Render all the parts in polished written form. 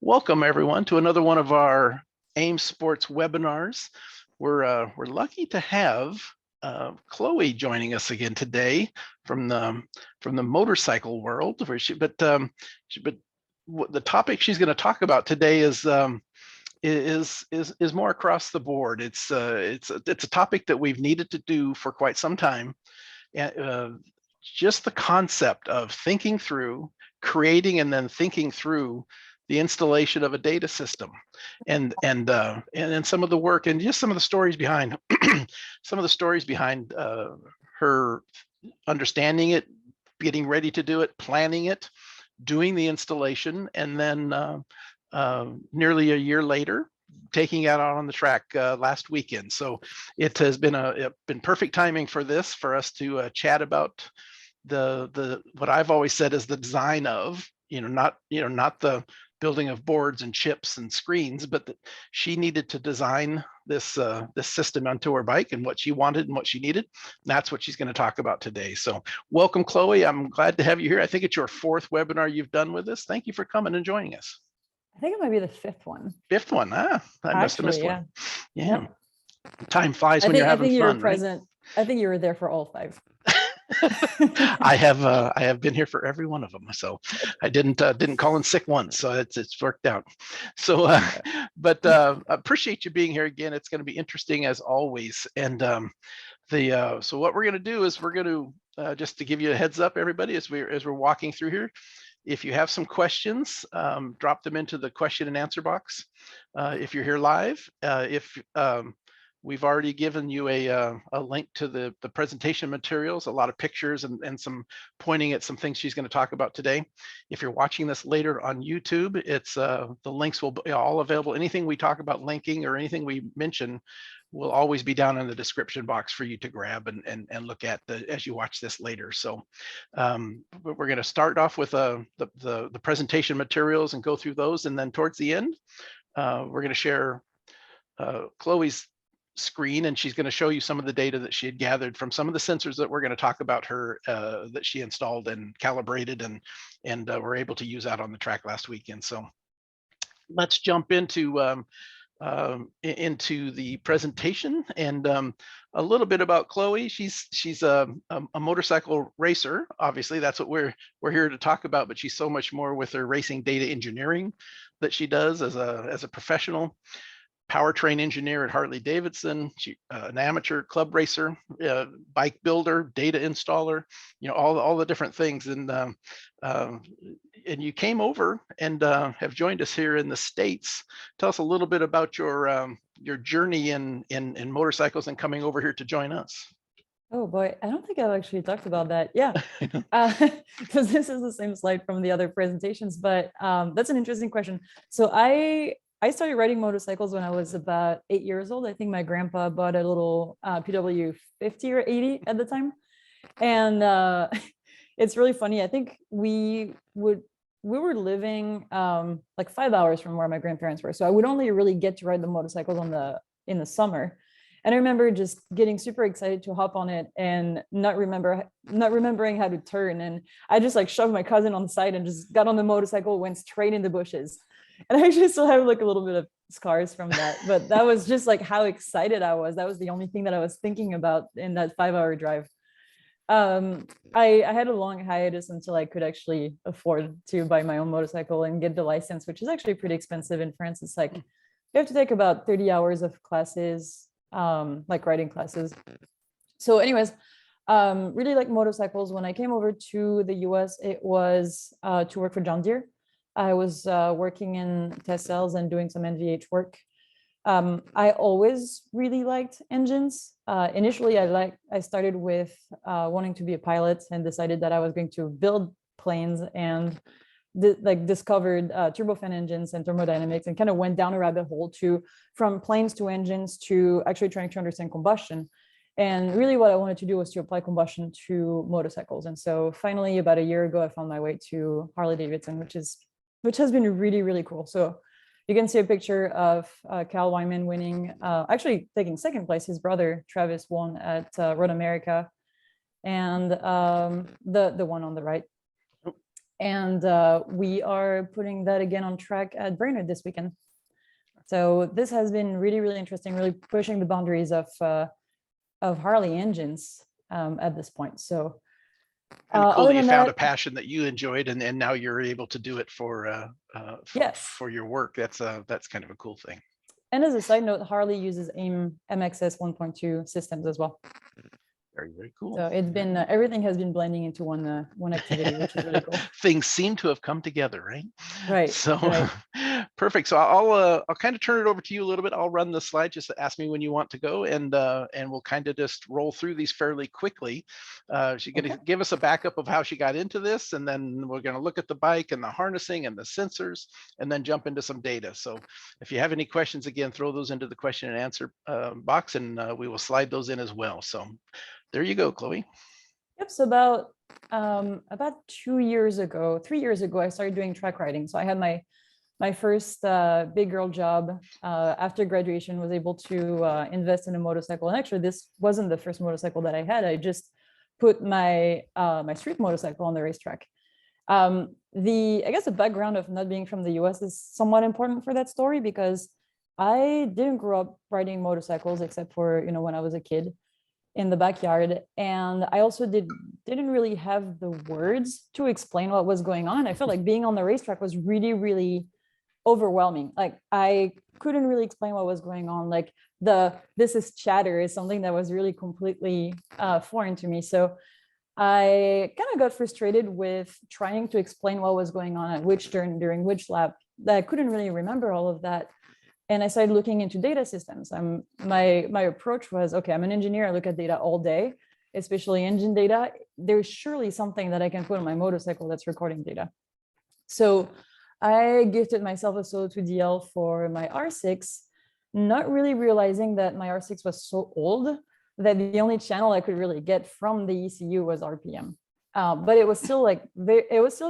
Welcome everyone to another one of our AIM Sports webinars. We're lucky to have Chloé joining us again today from the motorcycle world. But the topic she's going to talk about today is more across the board. It's a topic that we've needed to do for quite some time. Just the concept of thinking through, creating, and then thinking through the installation of a data system, and some of the work and just some of the stories behind her understanding it, getting ready to do it, planning it, doing the installation, and then nearly a year later taking it out on the track last weekend. So it has been been perfect timing for us to chat about the what I've always said is the design of, not the building of boards and chips and screens, but that she needed to design this system onto her bike and what she wanted and what she needed. And that's what she's going to talk about today. So welcome, Chloé. I'm glad to have you here. I think it's your fourth webinar you've done with us. Thank you for coming and joining us. I think it might be the fifth one. Fifth one. I must have missed one. Yeah. Time flies when you're having fun. I think you were present. Right? I think you were there for all five. I have been here for every one of them, so I didn't call in sick once, so it's worked out. So but appreciate you being here again. It's going to be interesting as always. And so what we're going to do is we're going to just to give you a heads up, everybody, as we're walking through here, if you have some questions, drop them into the question and answer box. If you're here live, we've already given you a link to the presentation materials, a lot of pictures and some pointing at some things she's going to talk about today. If you're watching this later on YouTube, it's the links will be all available. Anything we talk about linking or anything we mention will always be down in the description box for you to grab and look at as you watch this later. So we're going to start off with the presentation materials and go through those, and then towards the end, we're going to share Chloé's screen, and she's going to show you some of the data that she had gathered from some of the sensors that we're going to talk about that she installed and calibrated and were able to use out on the track last weekend. So let's jump into the presentation and a little bit about Chloé. She's a motorcycle racer. Obviously, that's what we're here to talk about, but she's so much more with her racing data engineering that she does as a professional. Powertrain engineer at Harley-Davidson, an amateur club racer, bike builder, data installer, all the different things. And you came over and have joined us here in the States. Tell us a little bit about your journey in motorcycles and coming over here to join us. Oh boy, I don't think I've actually talked about that. Yeah, because this is the same slide from the other presentations, but that's an interesting question. So I started riding motorcycles when I was about 8 years old. I think my grandpa bought a little PW 50 or 80 at the time. And it's really funny. I think we were living like 5 hours from where my grandparents were. So I would only really get to ride the motorcycles in the summer. And I remember just getting super excited to hop on it and not remembering how to turn. And I just like shoved my cousin on the side and just got on the motorcycle, went straight in the bushes. And I actually still have like a little bit of scars from that, but that was just like how excited I was. That was the only thing that I was thinking about in that 5-hour drive. I had a long hiatus until I could actually afford to buy my own motorcycle and get the license, which is actually pretty expensive in France. It's like, you have to take about 30 hours of classes, like riding classes. So anyways, really like motorcycles. When I came over to the US, it was to work for John Deere. I was working in test cells and doing some NVH work. I always really liked engines. Initially, I started with wanting to be a pilot and decided that I was going to build planes and discovered turbofan engines and thermodynamics and kind of went down a rabbit hole from planes to engines to actually trying to understand combustion. And really what I wanted to do was to apply combustion to motorcycles. And so finally, about a year ago, I found my way to Harley-Davidson, which has been really, really cool. So you can see a picture of Cal Wyman winning, actually taking second place. His brother, Travis, won at Road America. And the one on the right. And we are putting that again on track at Brainerd this weekend. So this has been really, really interesting, really pushing the boundaries of Harley engines at this point. So kind of cool other that you than found that, a passion that you enjoyed, and now you're able to do it for yes. for your work. That's kind of a cool thing. And as a side note, Harley uses AIM MXS 1.2 systems as well. Very, very cool. So it's been everything has been blending into one activity, which is really cool. Things seem to have come together, right? Right. So right. Perfect. So I'll kind of turn it over to you a little bit. I'll run the slide. Just ask me when you want to go, and we'll kind of just roll through these fairly quickly. She's going to give us a backup of how she got into this, and then we're going to look at the bike and the harnessing and the sensors, and then jump into some data. So if you have any questions, again, throw those into the question and answer box, and we will slide those in as well. So there you go, Chloe. Yep. So about 2 years ago, 3 years ago, I started doing track riding. So I had my first big girl job after graduation, was able to invest in a motorcycle. And actually, this wasn't the first motorcycle that I had. I just put my street motorcycle on the racetrack. I guess the background of not being from the US is somewhat important for that story, because I didn't grow up riding motorcycles except for, when I was a kid in the backyard. And I also didn't really have the words to explain what was going on. I felt like being on the racetrack was really, really overwhelming. Like I couldn't really explain what was going on. Like this is chatter is something that was really completely foreign to me. So I kind of got frustrated with trying to explain what was going on at which turn during which lap, that I couldn't really remember all of that. And I started looking into data systems. My approach was, okay, I'm an engineer. I look at data all day, especially engine data. There's surely something that I can put on my motorcycle that's recording data. So I gifted myself a Solo 2DL for my R6, not really realizing that my R6 was so old that the only channel I could really get from the ECU was RPM. But it was still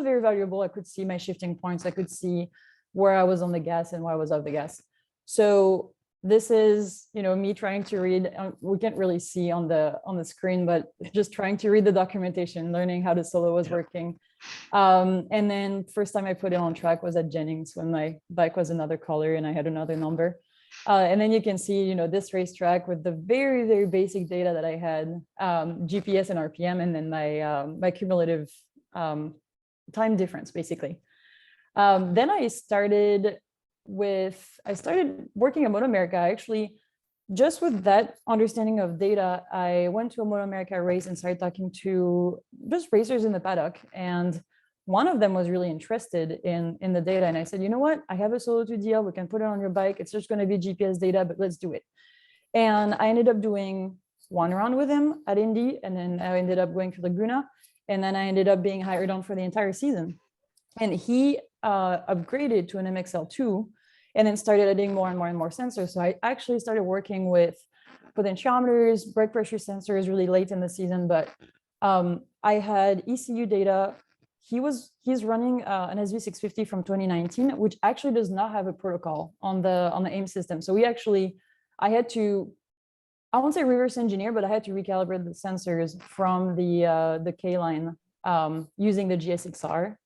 very valuable. I could see my shifting points. I could see where I was on the gas and where I was off the gas. So this is, me trying to read. We can't really see on the screen, but just trying to read the documentation, learning how the Solo was working. And then first time I put it on track was at Jennings, when my bike was another color and I had another number. And then you can see, this racetrack with the very, very basic data that I had, GPS and RPM, and then my cumulative time difference, basically. Then I started working at MotoAmerica. Actually, just with that understanding of data, I went to a MotoAmerica race and started talking to just racers in the paddock. And one of them was really interested in the data. And I said, you know what? I have a Solo 2DL. We can put it on your bike. It's just going to be GPS data, but let's do it. And I ended up doing one round with him at Indy. And then I ended up going to Laguna. And then I ended up being hired on for the entire season. And he upgraded to an MXL2 and then started adding more and more and more sensors. So I actually started working with potentiometers, brake pressure sensors really late in the season, but I had ECU data. He's running an SV650 from 2019, which actually does not have a protocol on the AIM system. So I had to, I won't say reverse engineer, but I had to recalibrate the sensors from the K line using the GSXR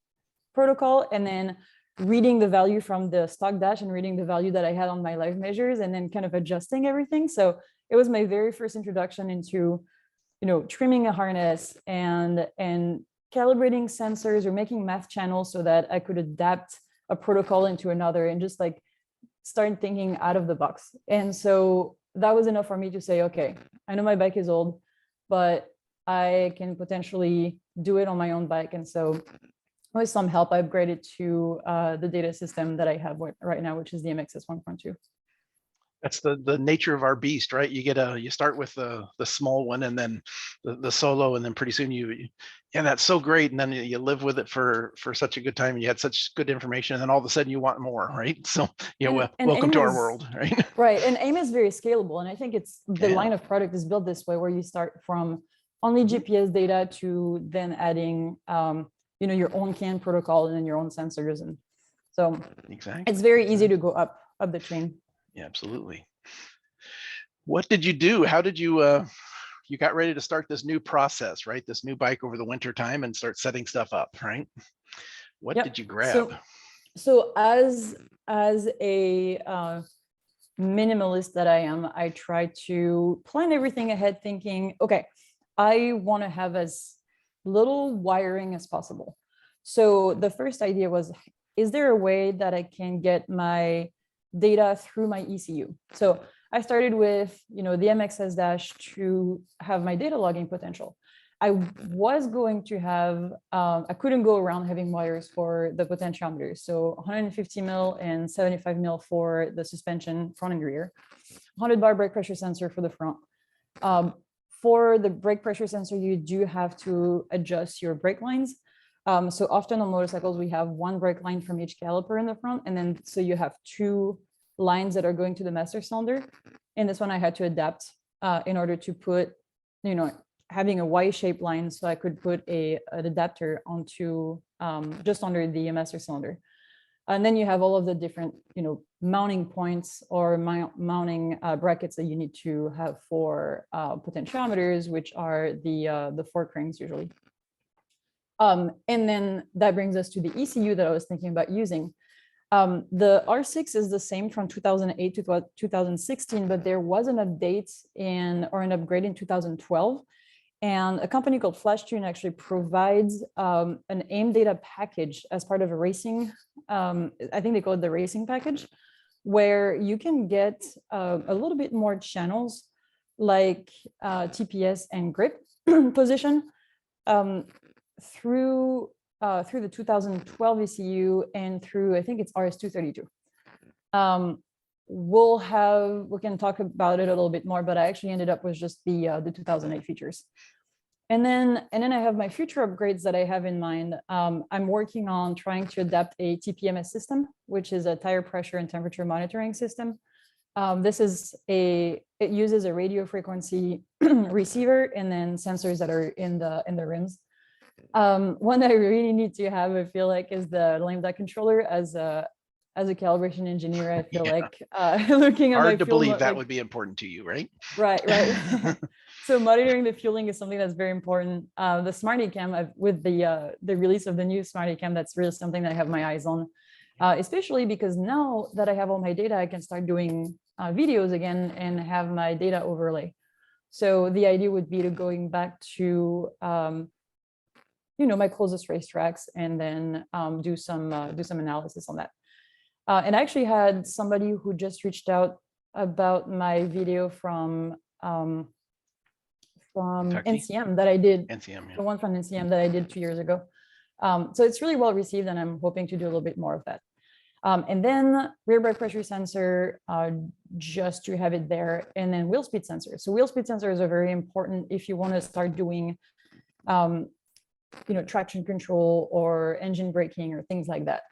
protocol, and then reading the value from the stock dash and reading the value that I had on my live measures, and then kind of adjusting everything. So it was my very first introduction into, trimming a harness and calibrating sensors or making math channels so that I could adapt a protocol into another, and just like start thinking out of the box. And so that was enough for me to say, okay, I know my bike is old, but I can potentially do it on my own bike. And so with some help, I upgraded to the data system that I have right now, which is the MXS 1.2. That's the nature of our beast, right? You start with the small one, and then the Solo, and then pretty soon yeah, that's so great, and then you live with it for such a good time, and you had such good information, and then all of a sudden you want more, right? So welcome to our world, right? Right, and AIM is very scalable, and I think it's the line of product is built this way, where you start from only GPS data to then adding your own CAN protocol and then your own sensors, and so exactly, it's very easy to go up the chain. Yeah, absolutely. What did you do? How did you you got ready to start this new process, right? This new bike over the winter time and start setting stuff up, right? What Yep. did you grab? So as a minimalist that I am, I try to plan everything ahead, thinking, okay, I want to have as little wiring as possible. So the first idea was, is there a way that I can get my data through my ECU? So I started with, the MXS dash to have my data logging potential. I was going to have, I couldn't go around having wires for the potentiometers. So 150 mil and 75 mil for the suspension front and rear, 100 bar brake pressure sensor for the front. For the brake pressure sensor, you do have to adjust your brake lines. So often on motorcycles, we have one brake line from each caliper in the front. And then, so you have two lines that are going to the master cylinder. And this one I had to adapt in order to put, having a Y-shaped line, so I could put an adapter onto just under the master cylinder. And then you have all of the different, mounting points or mounting brackets that you need to have for potentiometers, which are the fork rings usually. And then that brings us to the ECU that I was thinking about using. The R6 is the same from 2008 to 2016, but there was an update or an upgrade in 2012. And a company called FlashTune actually provides an aim data package as part of a racing, I think they call it the racing package, where you can get a little bit more channels like TPS and grip position through the 2012 ECU and through, I think it's RS232. We can talk about it a little bit more, but I actually ended up with just the 2008 features. And then I have my future upgrades that I have in mind. I'm working on trying to adapt a TPMS system, which is a tire pressure and temperature monitoring system. It uses a radio frequency receiver and then sensors that are in the rims. One I really need to have, I feel like, is the Lambda controller. As a calibration engineer, I feel like looking at hard to believe that would be important to you, right? Right. So monitoring the fueling is something that's very important. The Smarty Cam, with the release of the new Smarty Cam, that's really something that I have my eyes on, especially because now that I have all my data, I can start doing videos again and have my data overlay. So the idea would be to going back to my closest racetracks and then do some analysis on that. And I actually had somebody who just reached out about my video from NCM that I did. NCM, yeah. The one from NCM that I did 2 years ago. So it's really well received, and I'm hoping to do a little bit more of that. And then rear brake pressure sensor, just to have it there, and then wheel speed sensor. So wheel speed sensors are very important if you want to start doing, traction control or engine braking or things like that.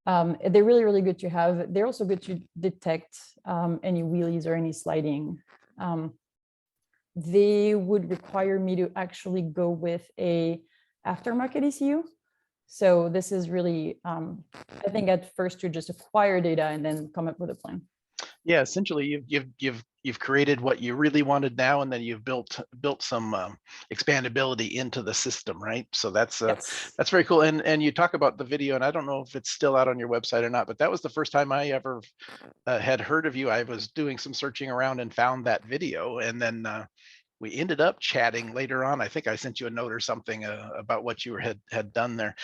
They're really, really good to have. They're also good to detect any wheelies or any sliding. They would require me to actually go with a aftermarket ECU. So this is really, I think at first to just acquire data and then come up with a plan. Yeah, essentially you've created what you really wanted now, and then you've built some expandability into the system, right? So that's Yes. that's very cool. And you talk about the video, and I don't know if it's still out on your website or not, but that was the first time I ever had heard of you. I was doing some searching around and found that video, and then we ended up chatting later on. I think I sent you a note or something about what you had done there.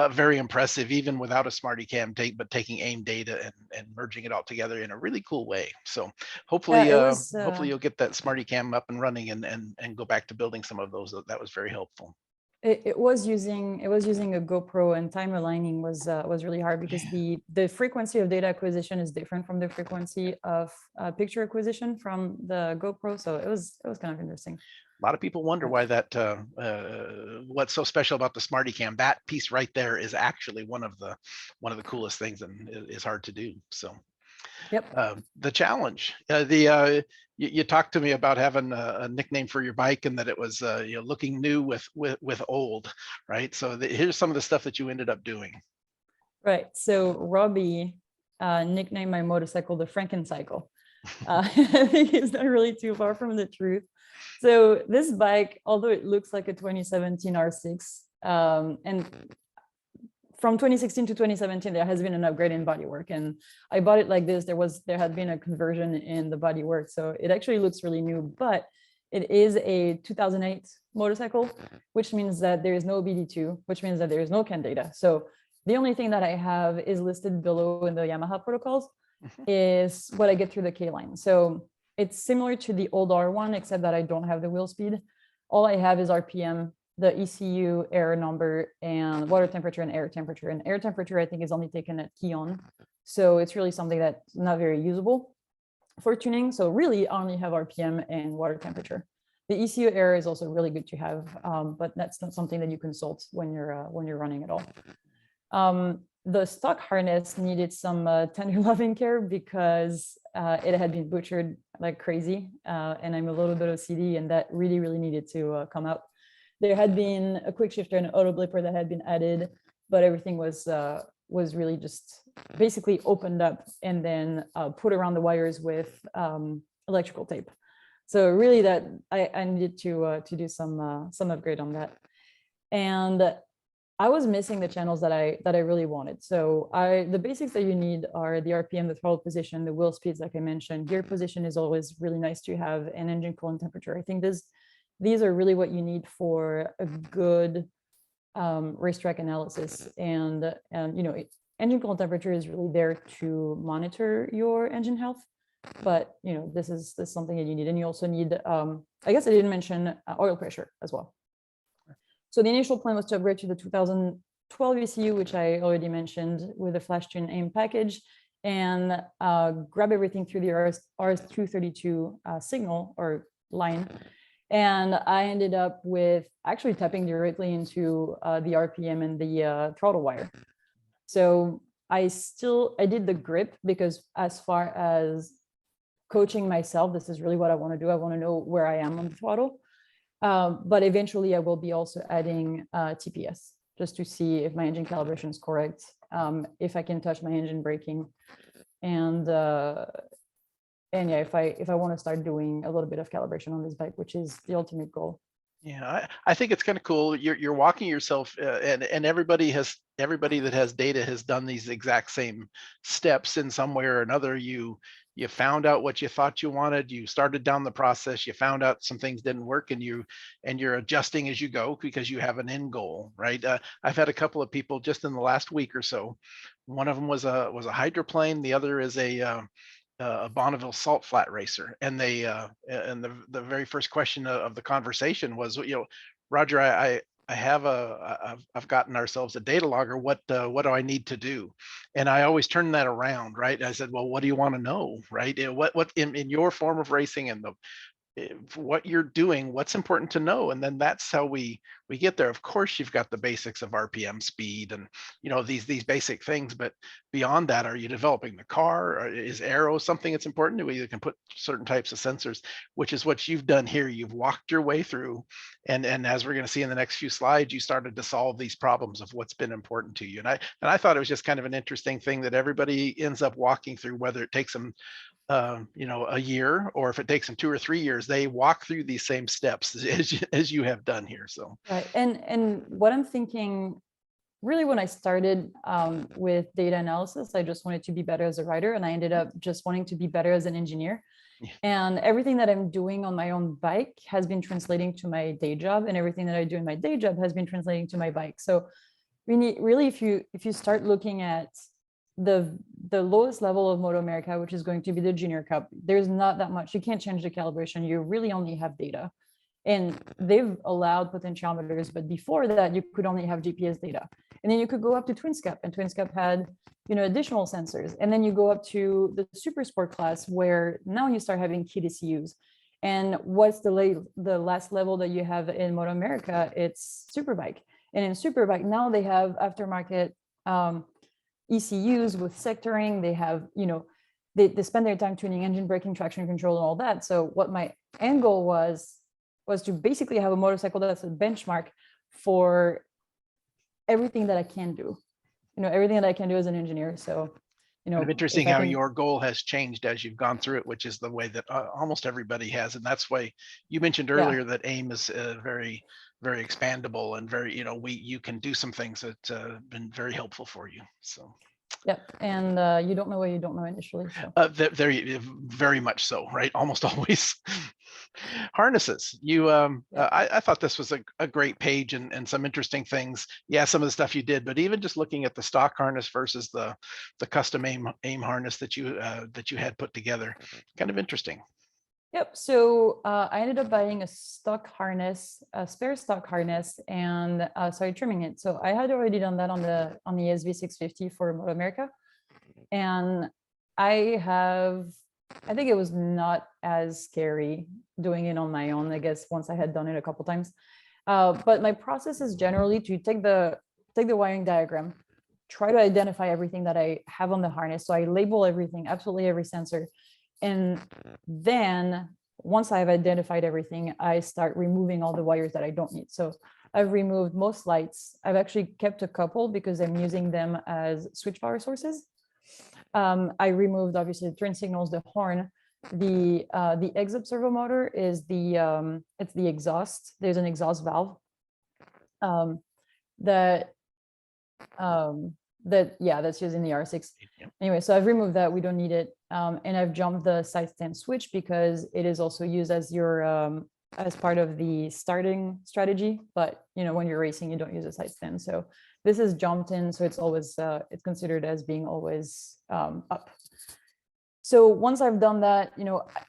Very impressive, even without a Smarty Cam but taking AIM data and merging it all together in a really cool way. So hopefully, hopefully you'll get that Smarty Cam up and running and go back to building some of those. That was very helpful. It was using a GoPro, and time aligning was really hard because the frequency of data acquisition is different from the frequency of picture acquisition from the GoPro. So it was kind of interesting. A lot of people wonder why that what's so special about the Smarty Cam. That piece right there is actually one of the coolest things, and is hard to do. So yep. The challenge, you talked to me about having a nickname for your bike, and that it was looking new with old, right? So here's some of the stuff that you ended up doing. Right. So Robbie nicknamed my motorcycle the Franken Cycle. I think it's not really too far from the truth. So this bike, although it looks like a 2017 R6, and from 2016 to 2017, there has been an upgrade in bodywork, and I bought it like this. There had been a conversion in the bodywork, so it actually looks really new. But it is a 2008 motorcycle, which means that there is no BD2, which means that there is no CAN data. So the only thing that I have is listed below in the Yamaha protocols is what I get through the K line. So it's similar to the old R1, except that I don't have the wheel speed. All I have is RPM, the ECU, air number, and water temperature and air temperature. And air temperature, I think, is only taken at key on. So it's really something that's not very usable for tuning. So really, I only have RPM and water temperature. The ECU air is also really good to have, but that's not something that you consult when you're running at all. The stock harness needed some tender loving care because it had been butchered like crazy, and I'm a little bit OCD, and that really, really needed to come out. There had been a quick shifter and an auto blipper that had been added, but everything was really just basically opened up and then put around the wires with electrical tape. So really, that I needed to do some upgrade on that, and I was missing the channels that I really wanted. So the basics that you need are the RPM, the throttle position, the wheel speeds, like I mentioned. Gear position is always really nice to have, and engine coolant temperature. I think these are really what you need for a good racetrack analysis. And engine coolant temperature is really there to monitor your engine health. But this is something that you need, and you also need. I guess I didn't mention oil pressure as well. So the initial plan was to upgrade to the 2012 ECU, which I already mentioned, with a flash tune AIM package, and grab everything through the RS232 signal or line. And I ended up with actually tapping directly into the RPM and the throttle wire. So I did the grip, because as far as coaching myself, this is really what I want to do. I want to know where I am on the throttle. But eventually I will be also adding TPS, just to see if my engine calibration is correct, if I can touch my engine braking, and yeah, if I want to start doing a little bit of calibration on this bike, which is the ultimate goal. Yeah, I think it's kind of cool. You're walking yourself, and everybody that has data has done these exact same steps in some way or another. You found out what you thought you wanted. You started down the process. You found out some things didn't work, and you're adjusting as you go because you have an end goal, right? I've had a couple of people just in the last week or so. One of them was a hydroplane. The other is a Bonneville salt flat racer, and the very first question of the conversation was, Roger, I've gotten ourselves a data logger. What do I need to do? And I always turn that around, right? I said, well, what do you want to know, right? What in your form of racing and what you're doing, what's important to know, and then that's how we get there. Of course, you've got the basics of RPM, speed, and these basic things, but beyond that, are you developing the car? Or is aero something that's important? We either can put certain types of sensors, which is what you've done here. You've walked your way through, and as we're going to see in the next few slides, you started to solve these problems of what's been important to you. And I thought it was just kind of an interesting thing that everybody ends up walking through, whether it takes them a year, or if it takes them 2 or 3 years, they walk through these same steps as you have done here. So right, and what I'm thinking, really, when I started with data analysis, I just wanted to be better as a writer, and I ended up just wanting to be better as an engineer. Yeah. And everything that I'm doing on my own bike has been translating to my day job, and everything that I do in my day job has been translating to my bike. So really, if you start looking at the lowest level of MotoAmerica, which is going to be the Junior Cup, there's not that much. You can't change the calibration. You really only have data. And they've allowed potentiometers, but before that, you could only have GPS data. And then you could go up to TwinSCAP, and TwinSCAP had additional sensors. And then you go up to the Super Sport class, where now you start having kit ECUs. And what's the last level that you have in MotoAmerica? It's Superbike. And in Superbike, now they have aftermarket ECUs with sectoring. They have, they spend their time tuning engine braking, traction control, and all that. So what my end goal was to basically have a motorcycle that's a benchmark for everything that I can do, everything that I can do as an engineer. So Kind of interesting if I how can, your goal has changed as you've gone through it, which is the way that almost everybody has. And that's why you mentioned yeah. earlier that AIM is very, very expandable and very, you can do some things that been very helpful for you. So. Yep. And you don't know what you don't know initially. So Very, very much so, right? Almost always. Harnesses. yeah. I thought this was a great page and some interesting things. Yeah, some of the stuff you did, but even just looking at the stock harness versus the custom aim harness that you had put together, kind of interesting. Yep. So I ended up buying a stock harness, a spare stock harness, and started trimming it. So I had already done that on the SV650 for MotoAmerica, and I think it was not as scary doing it on my own. I guess once I had done it a couple times, but my process is generally to take the wiring diagram, try to identify everything that I have on the harness. So I label everything, absolutely every sensor. And then once I've identified everything, I start removing all the wires that I don't need. So I've removed most lights. I've actually kept a couple because I'm using them as switch power sources. I removed obviously the turn signals, the horn. The exit servo motor is it's the exhaust. There's an exhaust valve that that's used in the R6. Anyway, so I've removed that. We don't need it. And I've jumped the side stand switch because it is also used as your as part of the starting strategy. But when you're racing, you don't use a side stand. So this is jumped in, so it's always it's considered as being always up. So once I've done that,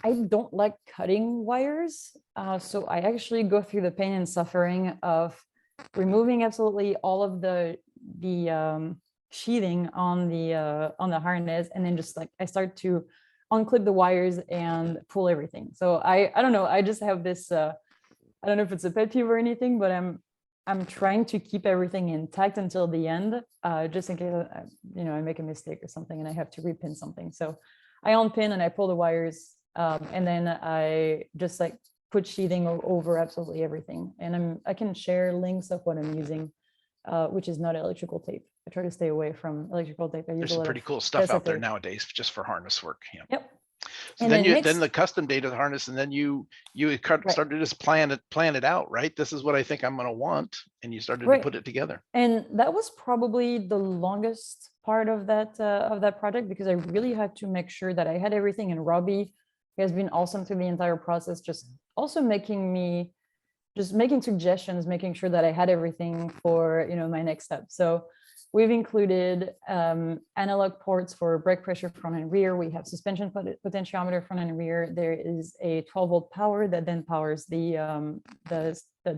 I don't like cutting wires. So I actually go through the pain and suffering of removing absolutely all of the sheathing on the harness, and then just like I start to unclip the wires and pull everything. So I don't know, I just have this I don't know if it's a pet peeve or anything, but I'm trying to keep everything intact until the end, just in case I make a mistake or something and I have to repin something. So I unpin and I pull the wires, and then I just like put sheathing over absolutely everything. And I can share links of what I'm using, which is not electrical tape. I try to stay away from electrical tape. I use There's a some lot pretty of cool stuff out there tape. nowadays just for harness work. Yeah. Yep. So And then the custom data harness, and then you started to just plan it out, right? This is what I think I'm going to want, and you started to put it together. And that was probably the longest part of that project, because I really had to make sure that I had everything. And Robbie has been awesome through the entire process, just also making suggestions, making sure that I had everything for my next step. So we've included analog ports for brake pressure front and rear. We have suspension potentiometer front and rear. There is a 12-volt power that then powers the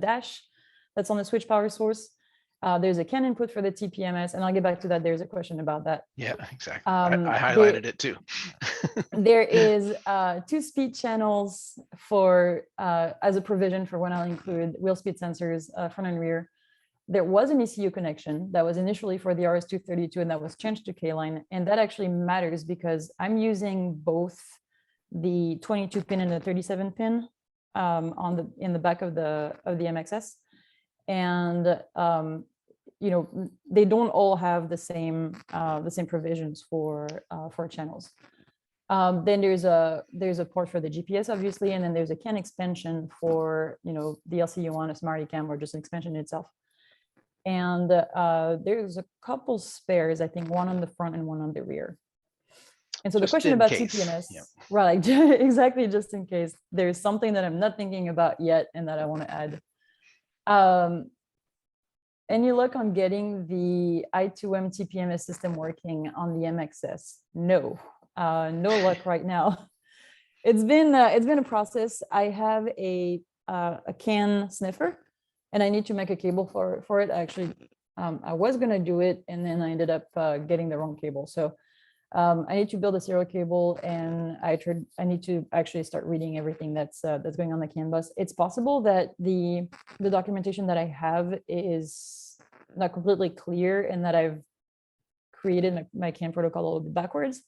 dash that's on the switch power source. There's a CAN input for the TPMS, and I'll get back to that. There's a question about that. Yeah, exactly. I highlighted it too. There is 2 speed channels for as a provision for when I'll include wheel speed sensors front and rear. There was an ECU connection that was initially for the RS232, and that was changed to K-line. And that actually matters because I'm using both the 22 pin and the 37 pin in the back of the MXS. And they don't all have the same provisions for channels. Then there's a port for the GPS, obviously, and then there's a CAN expansion for the LCU on a Smarty Cam, or just an expansion itself. And there's a couple spares, I think one on the front and one on the rear. And so the question about TPMS, right, exactly, just in case there's something that I'm not thinking about yet and that I want to add. Any luck on getting the I2M TPMS system working on the MXS? No, no luck right now. It's been a process. I have a CAN sniffer, and I need to make a cable for it. Actually, I was gonna do it, and then I ended up getting the wrong cable. So I need to build a serial cable, and I need to actually start reading everything that's going on the CAN bus. It's possible that the documentation that I have is not completely clear, and that I've created my CAN protocol a little bit backwards.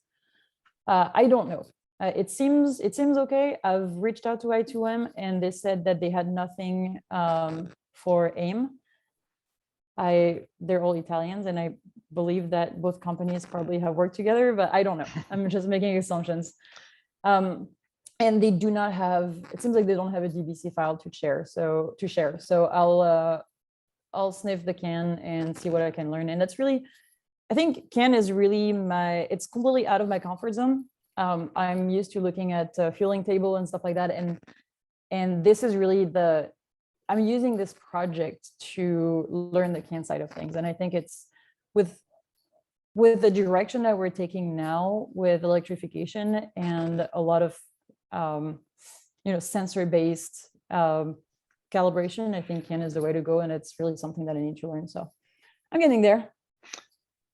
I don't know. It seems okay. I've reached out to I2M, and they said that they had nothing for AIM. they're all Italians, and I believe that both companies probably have worked together, but I don't know. I'm just making assumptions. And they do not have, it seems like they don't have a DBC file to share. So I'll sniff the CAN and see what I can learn. And that's really, I think CAN is really it's completely out of my comfort zone. I'm used to looking at fueling table and stuff like that. And this is really I'm using this project to learn the CAN side of things. And I think it's with the direction that we're taking now with electrification and a lot of sensor-based calibration, I think CAN is the way to go, and it's really something that I need to learn. So I'm getting there.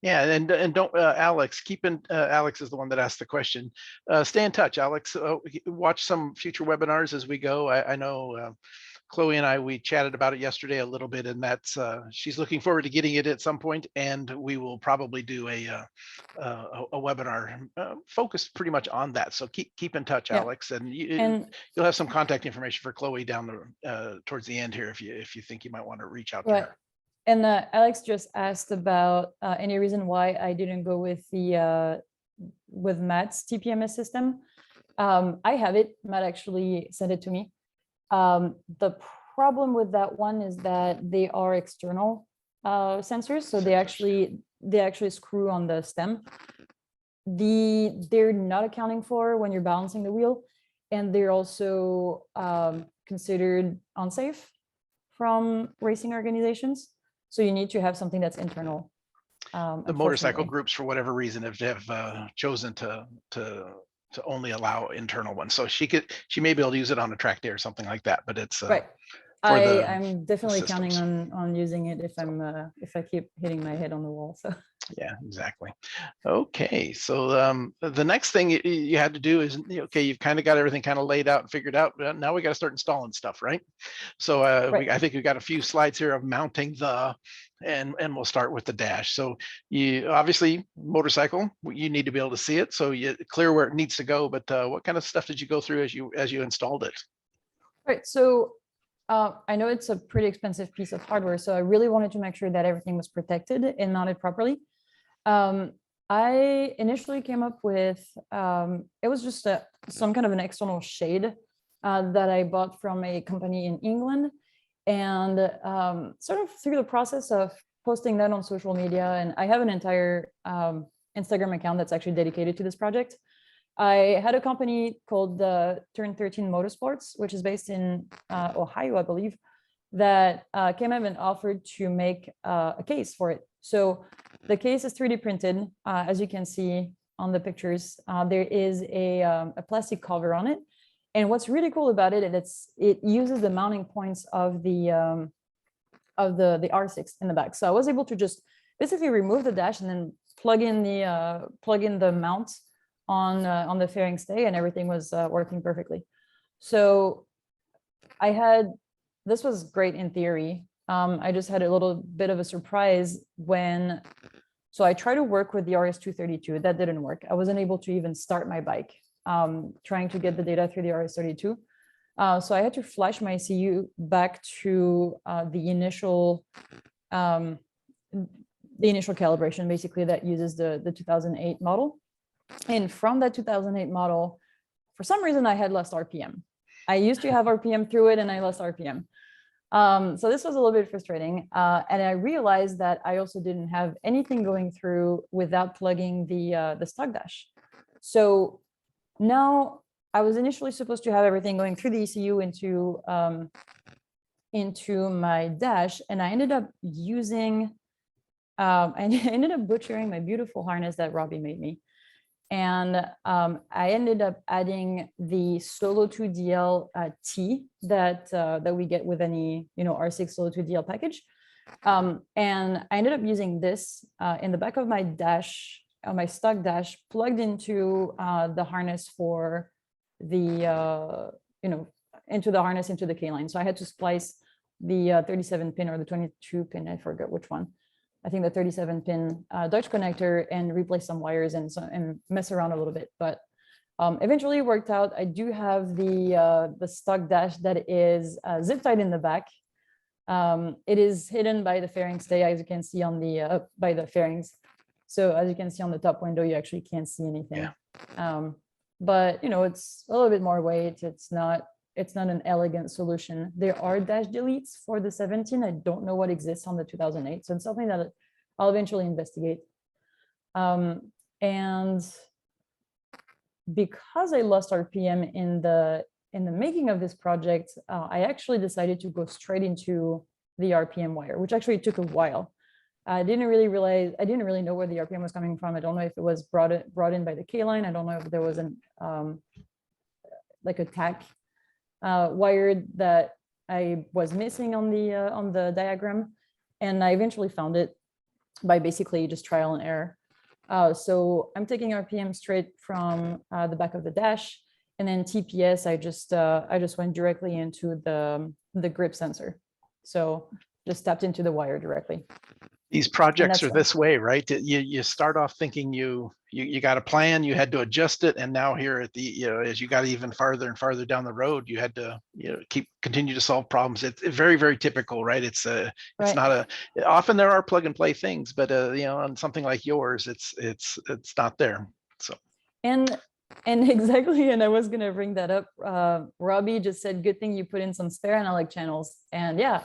Yeah, and don't Alex, Alex is the one that asked the question. Stay in touch, Alex. Watch some future webinars as we go. I know Chloe and we chatted about it yesterday a little bit, and that's she's looking forward to getting it at some point, and we will probably do a webinar focused pretty much on that. So keep in touch, yeah. Alex, and you'll have some contact information for Chloe down towards the end here if you think you might want to reach out to her. And Alex just asked about any reason why I didn't go with Matt's TPMS system. I have it. Matt actually sent it to me. The problem with that one is that they are external sensors, so they actually screw on the stem. They're not accounting for when you're balancing the wheel, and they're also considered unsafe from racing organizations. So you need to have something that's internal. The motorcycle groups, for whatever reason, have chosen to only allow internal ones. So she may be able to use it on a track day or something like that. But it's right. I'm definitely counting on using it if I keep hitting my head on the wall. So. Yeah, exactly. Okay, so the next thing you had to do is, okay, you've kind of got everything kind of laid out and figured out. But now we got to start installing stuff, right? So right. I think we've got a few slides here of mounting and we'll start with the dash. So you obviously motorcycle, you need to be able to see it, so you clear where it needs to go. But what kind of stuff did you go through as you installed it? Right. So I know it's a pretty expensive piece of hardware, so I really wanted to make sure that everything was protected and mounted properly. I initially came up with, it was just some kind of an external shade that I bought from a company in England, and sort of through the process of posting that on social media, and I have an entire Instagram account that's actually dedicated to this project. I had a company called Turn 13 Motorsports, which is based in Ohio, I believe, that came up and offered to make a case for it. So the case is 3D printed, as you can see on the pictures. There is a plastic cover on it, and what's really cool about it is it uses the mounting points of the R6 in the back. So I was able to just basically remove the dash and then plug in the mount on the fairing stay, and everything was working perfectly. So this was great in theory. I just had a little bit of a surprise so I tried to work with the RS232. That didn't work. I wasn't able to even start my bike trying to get the data through the RS32. So I had to flash my ECU back to the initial calibration, basically, that uses the 2008 model. And from that 2008 model, for some reason, I had lost RPM. I used to have RPM through it, and I lost RPM. So this was a little bit frustrating. And I realized that I also didn't have anything going through without plugging the stock dash. So now I was initially supposed to have everything going through the ECU into my dash, and I ended up butchering my beautiful harness that Robbie made me. And I ended up adding the Solo 2DL T that we get with any R6 Solo 2DL package, and I ended up using this in the back of my dash, my stock dash, plugged into the harness for the into the harness into the K line. So I had to splice the 37 pin or the 22 pin, I forget which one. I think the 37 pin Dutch connector, and replace some wires and mess around a little bit, but eventually it worked out. I do have the stock dash that is zip tied in the back. It is hidden by the fairing stay, as you can see on the by the fairings. So as you can see on the top window, you actually can't see anything. Yeah. But it's a little bit more weight. It's not an elegant solution. There are dash deletes for the 17. I don't know what exists on the 2008. So it's something that I'll eventually investigate. And because I lost RPM in the making of this project, I actually decided to go straight into the RPM wire, which actually took a while. I didn't really know where the RPM was coming from. I don't know if it was brought in by the K line. I don't know if there was an like a tack wire that I was missing on the diagram, and I eventually found it by basically just trial and error. So I'm taking RPM straight from the back of the dash, and then TPS, I just went directly into the grip sensor. So just tapped into the wire directly. These projects are this way, right? You start off thinking you got a plan, you had to adjust it, and now here at the as you got even farther and farther down the road, you had to continue to solve problems. It's very, very typical, right? It's not often there are plug and play things, but on something like yours, it's not there. So and exactly, and I was gonna bring that up. Robbie just said, "Good thing you put in some spare analog channels." And yeah,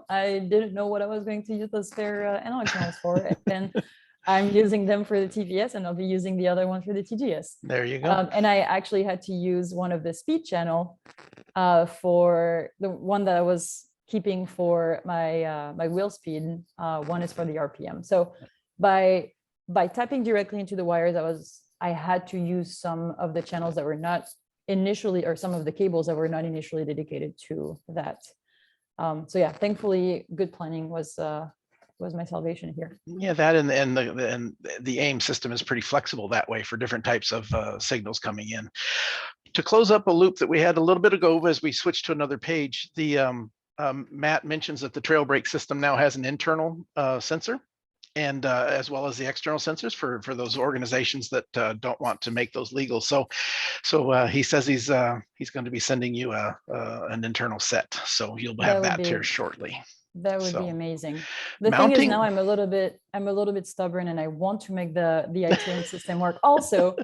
I didn't know what I was going to use those spare analog channels for, and I'm using them for the TPS, and I'll be using the other one for the TGS. There you go. And I actually had to use one of the speed channel for the one that I was keeping for my wheel speed. One is for the RPM. So by tapping directly into the wires, I had to use some of the channels that were not initially, or some of the cables that were not initially dedicated to that. So yeah, thankfully, good planning was my salvation here. Yeah, that and the AIM system is pretty flexible that way for different types of signals coming in. To close up a loop that we had a little bit ago as we switched to another page, the Matt mentions that the trail brake system now has an internal sensor, and as well as the external sensors for those organizations that don't want to make those legal. So he says he's going to be sending you an internal set, so you'll have that here shortly. That would be amazing. The thing is, now I'm a little bit stubborn, and I want to make the ITM system work also.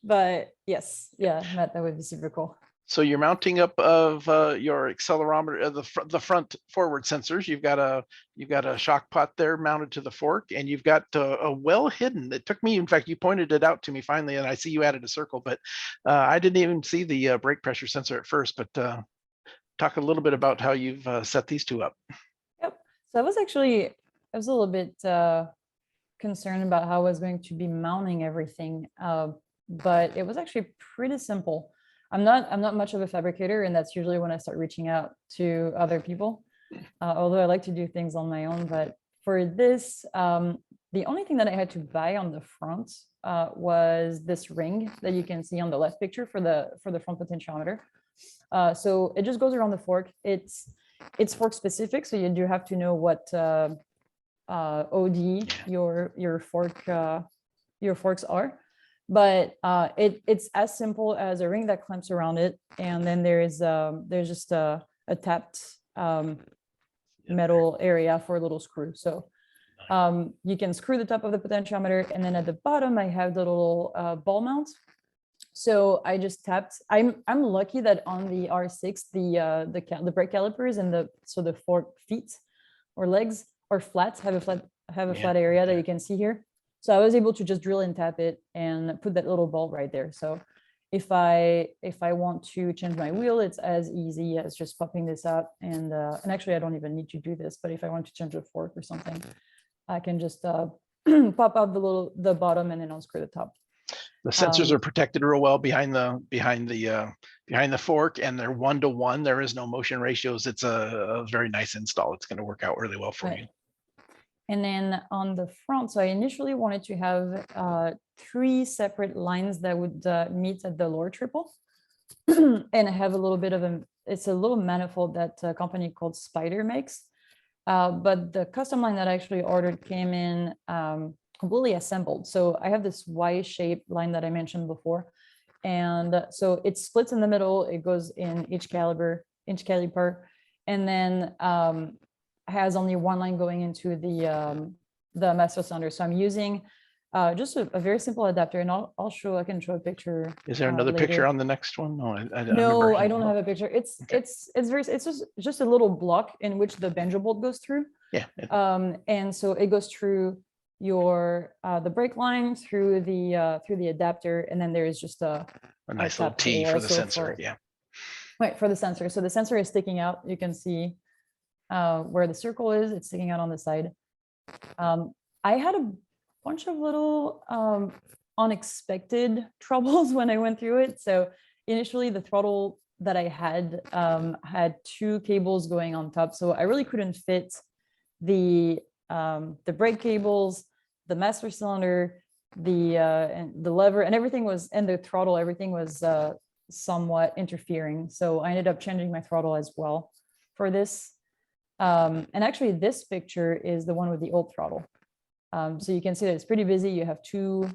But yes, yeah, Matt, that would be super cool. So your mounting up of your accelerometer, the front forward sensors, you've got a shock pot there mounted to the fork, and you've got a well hidden. It took me, in fact, you pointed it out to me finally, and I see you added a circle, but I didn't even see the brake pressure sensor at first. But talk a little bit about how you've set these two up. Yep. So I was a little bit concerned about how I was going to be mounting everything, but it was actually pretty simple. I'm not much of a fabricator, and that's usually when I start reaching out to other people. Although I like to do things on my own, but for this, the only thing that I had to buy on the front was this ring that you can see on the left picture for the front potentiometer. So it just goes around the fork. It's fork specific, so you do have to know what OD your forks are. But it's as simple as a ring that clamps around it, and then there's just a tapped metal area for a little screw. So you can screw the top of the potentiometer, and then at the bottom I have the little ball mount. So I just tapped. I'm lucky that on the R6 the brake calipers and the fork feet or legs or flats have a flat area that you can see here. So I was able to just drill and tap it and put that little ball right there. So if I want to change my wheel, it's as easy as just popping this out. And actually, I don't even need to do this. But if I want to change the fork or something, I can just pop out the bottom and then unscrew the top. The sensors are protected real well behind the fork, and they're 1-to-1. There is no motion ratios. It's a very nice install. It's going to work out really well for you. And then on the front, so I initially wanted to have 3 separate lines that would meet at the lower triple, and I have a little bit of it's a little manifold that a company called Spider makes, but the custom line that I actually ordered came in completely assembled. So I have this Y-shaped line that I mentioned before, and so it splits in the middle. It goes in each caliper, and then has only one line going into the master cylinder. So I'm using just a very simple adapter, and I can show a picture. Is there another later. picture on the next one? No, No, I don't have a picture. It's Okay. it's just a little block in which the banjo bolt goes through. Yeah. And so it goes through your the brake line, through the adapter, and then there is just a nice little T for the sensor. Yeah. Right, for the sensor. So the sensor is sticking out. You can see where the circle is. It's sticking out on the side. I had a bunch of little unexpected troubles when I went through it. So initially, the throttle that I had two cables going on top, so I really couldn't fit the brake cables, the master cylinder, and the lever, and everything was, and the throttle, everything was somewhat interfering. So I ended up changing my throttle as well for this. And actually, this picture is the one with the old throttle. So you can see that it's pretty busy. You have two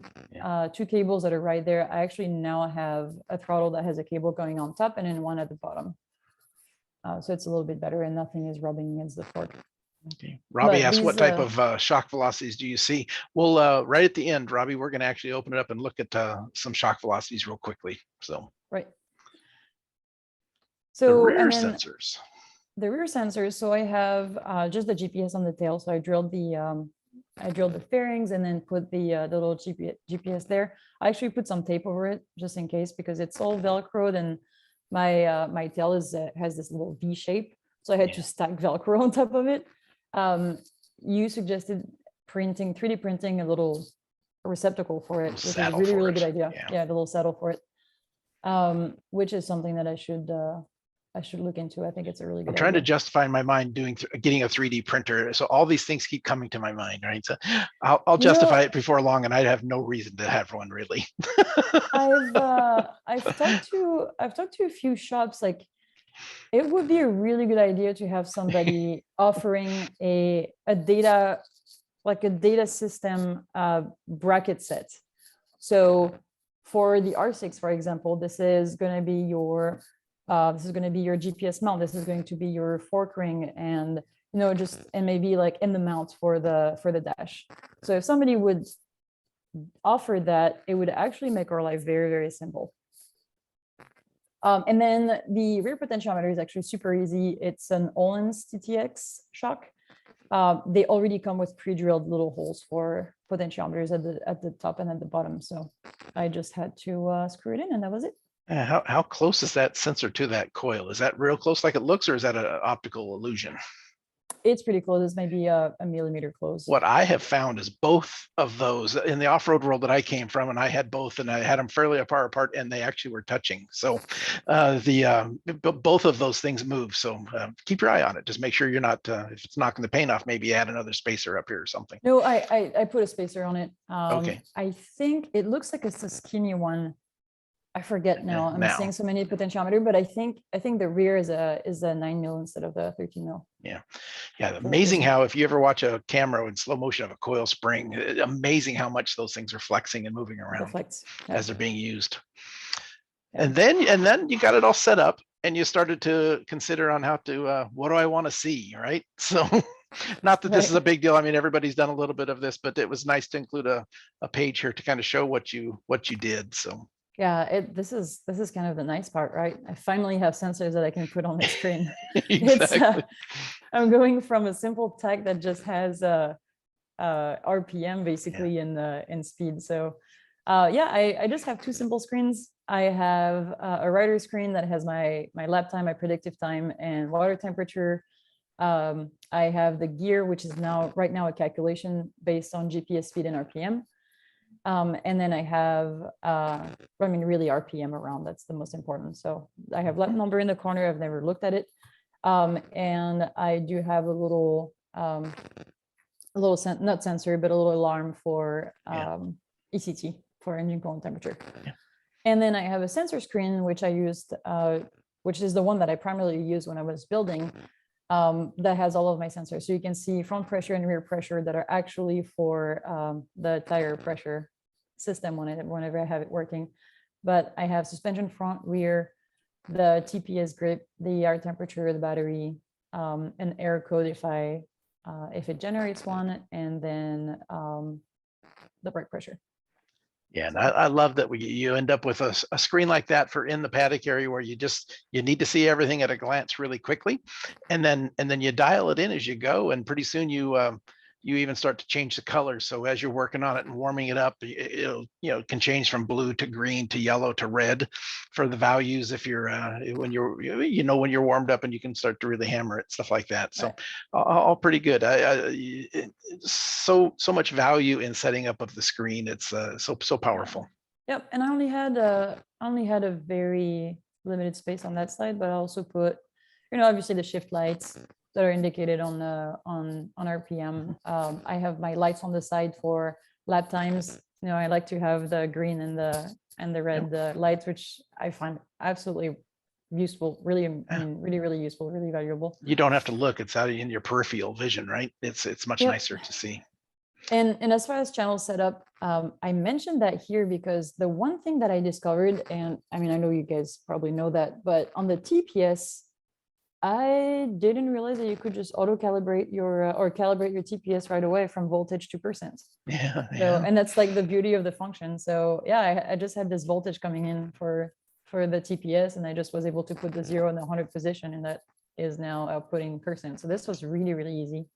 cables that are right there. I actually now have a throttle that has a cable going on top and then one at the bottom. So it's a little bit better, and nothing is rubbing against the fork. Okay. Robbie asked, what type of shock velocities do you see? Well, right at the end, Robbie, we're going to actually open it up and look at some shock velocities real quickly. So right. So the rear sensors. The rear sensors. So I have just the GPS on the tail. So I drilled the fairings and then put the little GPS there. I actually put some tape over it just in case, because it's all Velcroed, and my tail has this little V shape. So I had to stack Velcro on top of it. You suggested 3D printing a little receptacle for it, which is a really good idea. Yeah, the little saddle for it, which is something that I should look into. I think it's a really good idea. I'm trying to justify in my mind getting a 3D printer. So all these things keep coming to my mind, right? So I'll justify it before long, and I have no reason to have one really. I've talked to a few shops. Like, it would be a really good idea to have somebody offering a data system bracket set. So for the R6, for example, this is going to be your GPS mount. This is going to be your fork ring, and and maybe like in the mount for the dash. So if somebody would offer that, it would actually make our life very, very simple. And then the rear potentiometer is actually super easy. It's an Öhlins TTX shock. They already come with pre-drilled little holes for potentiometers at the top and at the bottom. So I just had to screw it in, and that was it. How close is that sensor to that coil? Is that real close like it looks, or is that an optical illusion? It's pretty close. It's maybe a millimeter close. What I have found is both of those in the off-road world that I came from, and I had both, and I had them fairly far apart, and they actually were touching. So both of those things move. So keep your eye on it. Just make sure you're not, if it's knocking the paint off, maybe add another spacer up here or something. No, I put a spacer on it. Okay. I think it looks like it's a skinny one. I forget now. I'm seeing so many potentiometer, but I think the rear is a 9 mil instead of the 13 mil. Yeah. Amazing how, if you ever watch a camera in slow motion of a coil spring, amazing how much those things are flexing and moving around as they're being used. Yeah. And then you got it all set up, and you started to consider on how to what do I want to see, right? So not that this is a big deal. I mean, everybody's done a little bit of this, but it was nice to include a page here to kind of show what you did. So. Yeah, this is kind of the nice part, right? I finally have sensors that I can put on the screen. Exactly. I'm going from a simple tech that just has RPM basically in speed. So I just have two simple screens. I have a rider screen that has my lap time, my predictive time, and water temperature. I have the gear, which is right now a calculation based on GPS speed and RPM. And then I have, really RPM around. That's the most important. So I have lap number in the corner. I've never looked at it. And I do have a little not sensor, but a little alarm for ECT, for engine coolant temperature. Yeah. And then I have a sensor screen, which I used, which is the one that I primarily used when I was building, that has all of my sensors. So you can see front pressure and rear pressure that are actually for the tire pressure system whenever I have it working. But I have suspension front, rear, the TPS grip, the air temperature, the battery, an error code if it generates one, and then the brake pressure. Yeah, and I love that you end up with a screen like that for in the paddock area where you need to see everything at a glance really quickly, and then you dial it in as you go, and pretty soon you even start to change the colors. So as you're working on it and warming it up, it'll can change from blue to green to yellow to red for the values if you're when you're when you're warmed up, and you can start to really hammer it, stuff like that. So Right. all pretty good. So much value in setting up of the screen. It's so powerful. Yep. And I only had a very limited space on that slide, but I also put, obviously the shift lights that are indicated on RPM. I have my lights on the side for lap times. I like to have the green and the red lights, which I find absolutely useful. Really, I mean, really useful, really valuable. You don't have to look; it's out in your peripheral vision, right? It's much nicer to see. And as far as channel setup, I mentioned that here because the one thing that I discovered, and I mean, I know you guys probably know that, but on the TPS, I didn't realize that you could just auto calibrate or calibrate your TPS right away from voltage to percent. Yeah. So, and that's like the beauty of the function. So yeah, I just had this voltage coming in for the TPS, and I just was able to put the 0 in the 100 position, and that is now outputting percent. So this was really easy.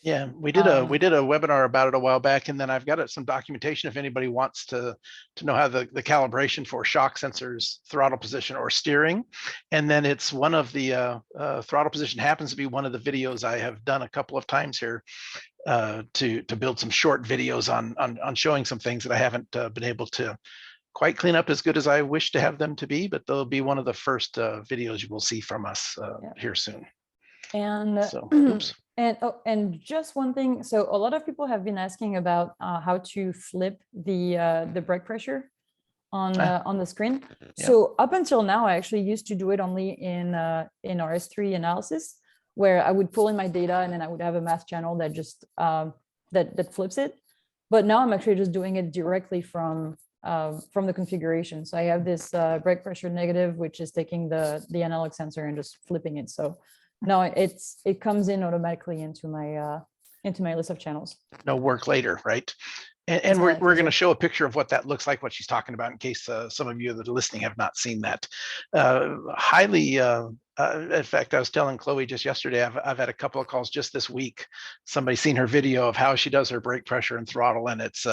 Yeah, we did a webinar about it a while back, and then I've got some documentation if anybody wants to know how the calibration for shock sensors, throttle position, or steering. And then it's one of the throttle position happens to be one of the videos I have done a couple of times here to build some short videos on showing some things that I haven't been able to quite clean up as good as I wish to have them to be, but they'll be one of the first videos you will see from us here soon. And so, oops. And just one thing. So a lot of people have been asking about how to flip the brake pressure on the screen. Yeah. So up until now, I actually used to do it only in RS3 analysis, where I would pull in my data and then I would have a math channel that just that flips it. But now I'm actually just doing it directly from the configuration. So I have this brake pressure negative, which is taking the analog sensor and just flipping it. So now it comes in automatically into my list of channels. No work later, right? And we're going to show a picture of what that looks like, what she's talking about, in case some of you that are listening have not seen that. In fact, I was telling Chloe just yesterday, I've had a couple of calls just this week. Somebody seen her video of how she does her brake pressure and throttle, and it's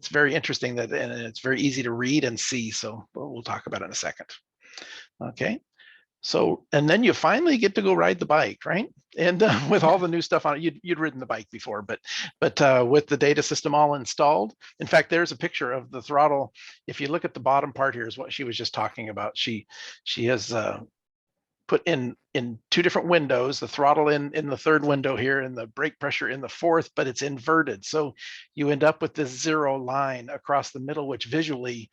very interesting and it's very easy to read and see. So we'll talk about it in a second. Okay. So, and then you finally get to go ride the bike, right? And with all the new stuff on it, you'd ridden the bike before, but with the data system all installed. In fact, there's a picture of the throttle. If you look at the bottom part here, is what she was just talking about. She has put in two different windows, the throttle in the third window here and the brake pressure in the fourth, but it's inverted. So you end up with this 0 line across the middle, which visually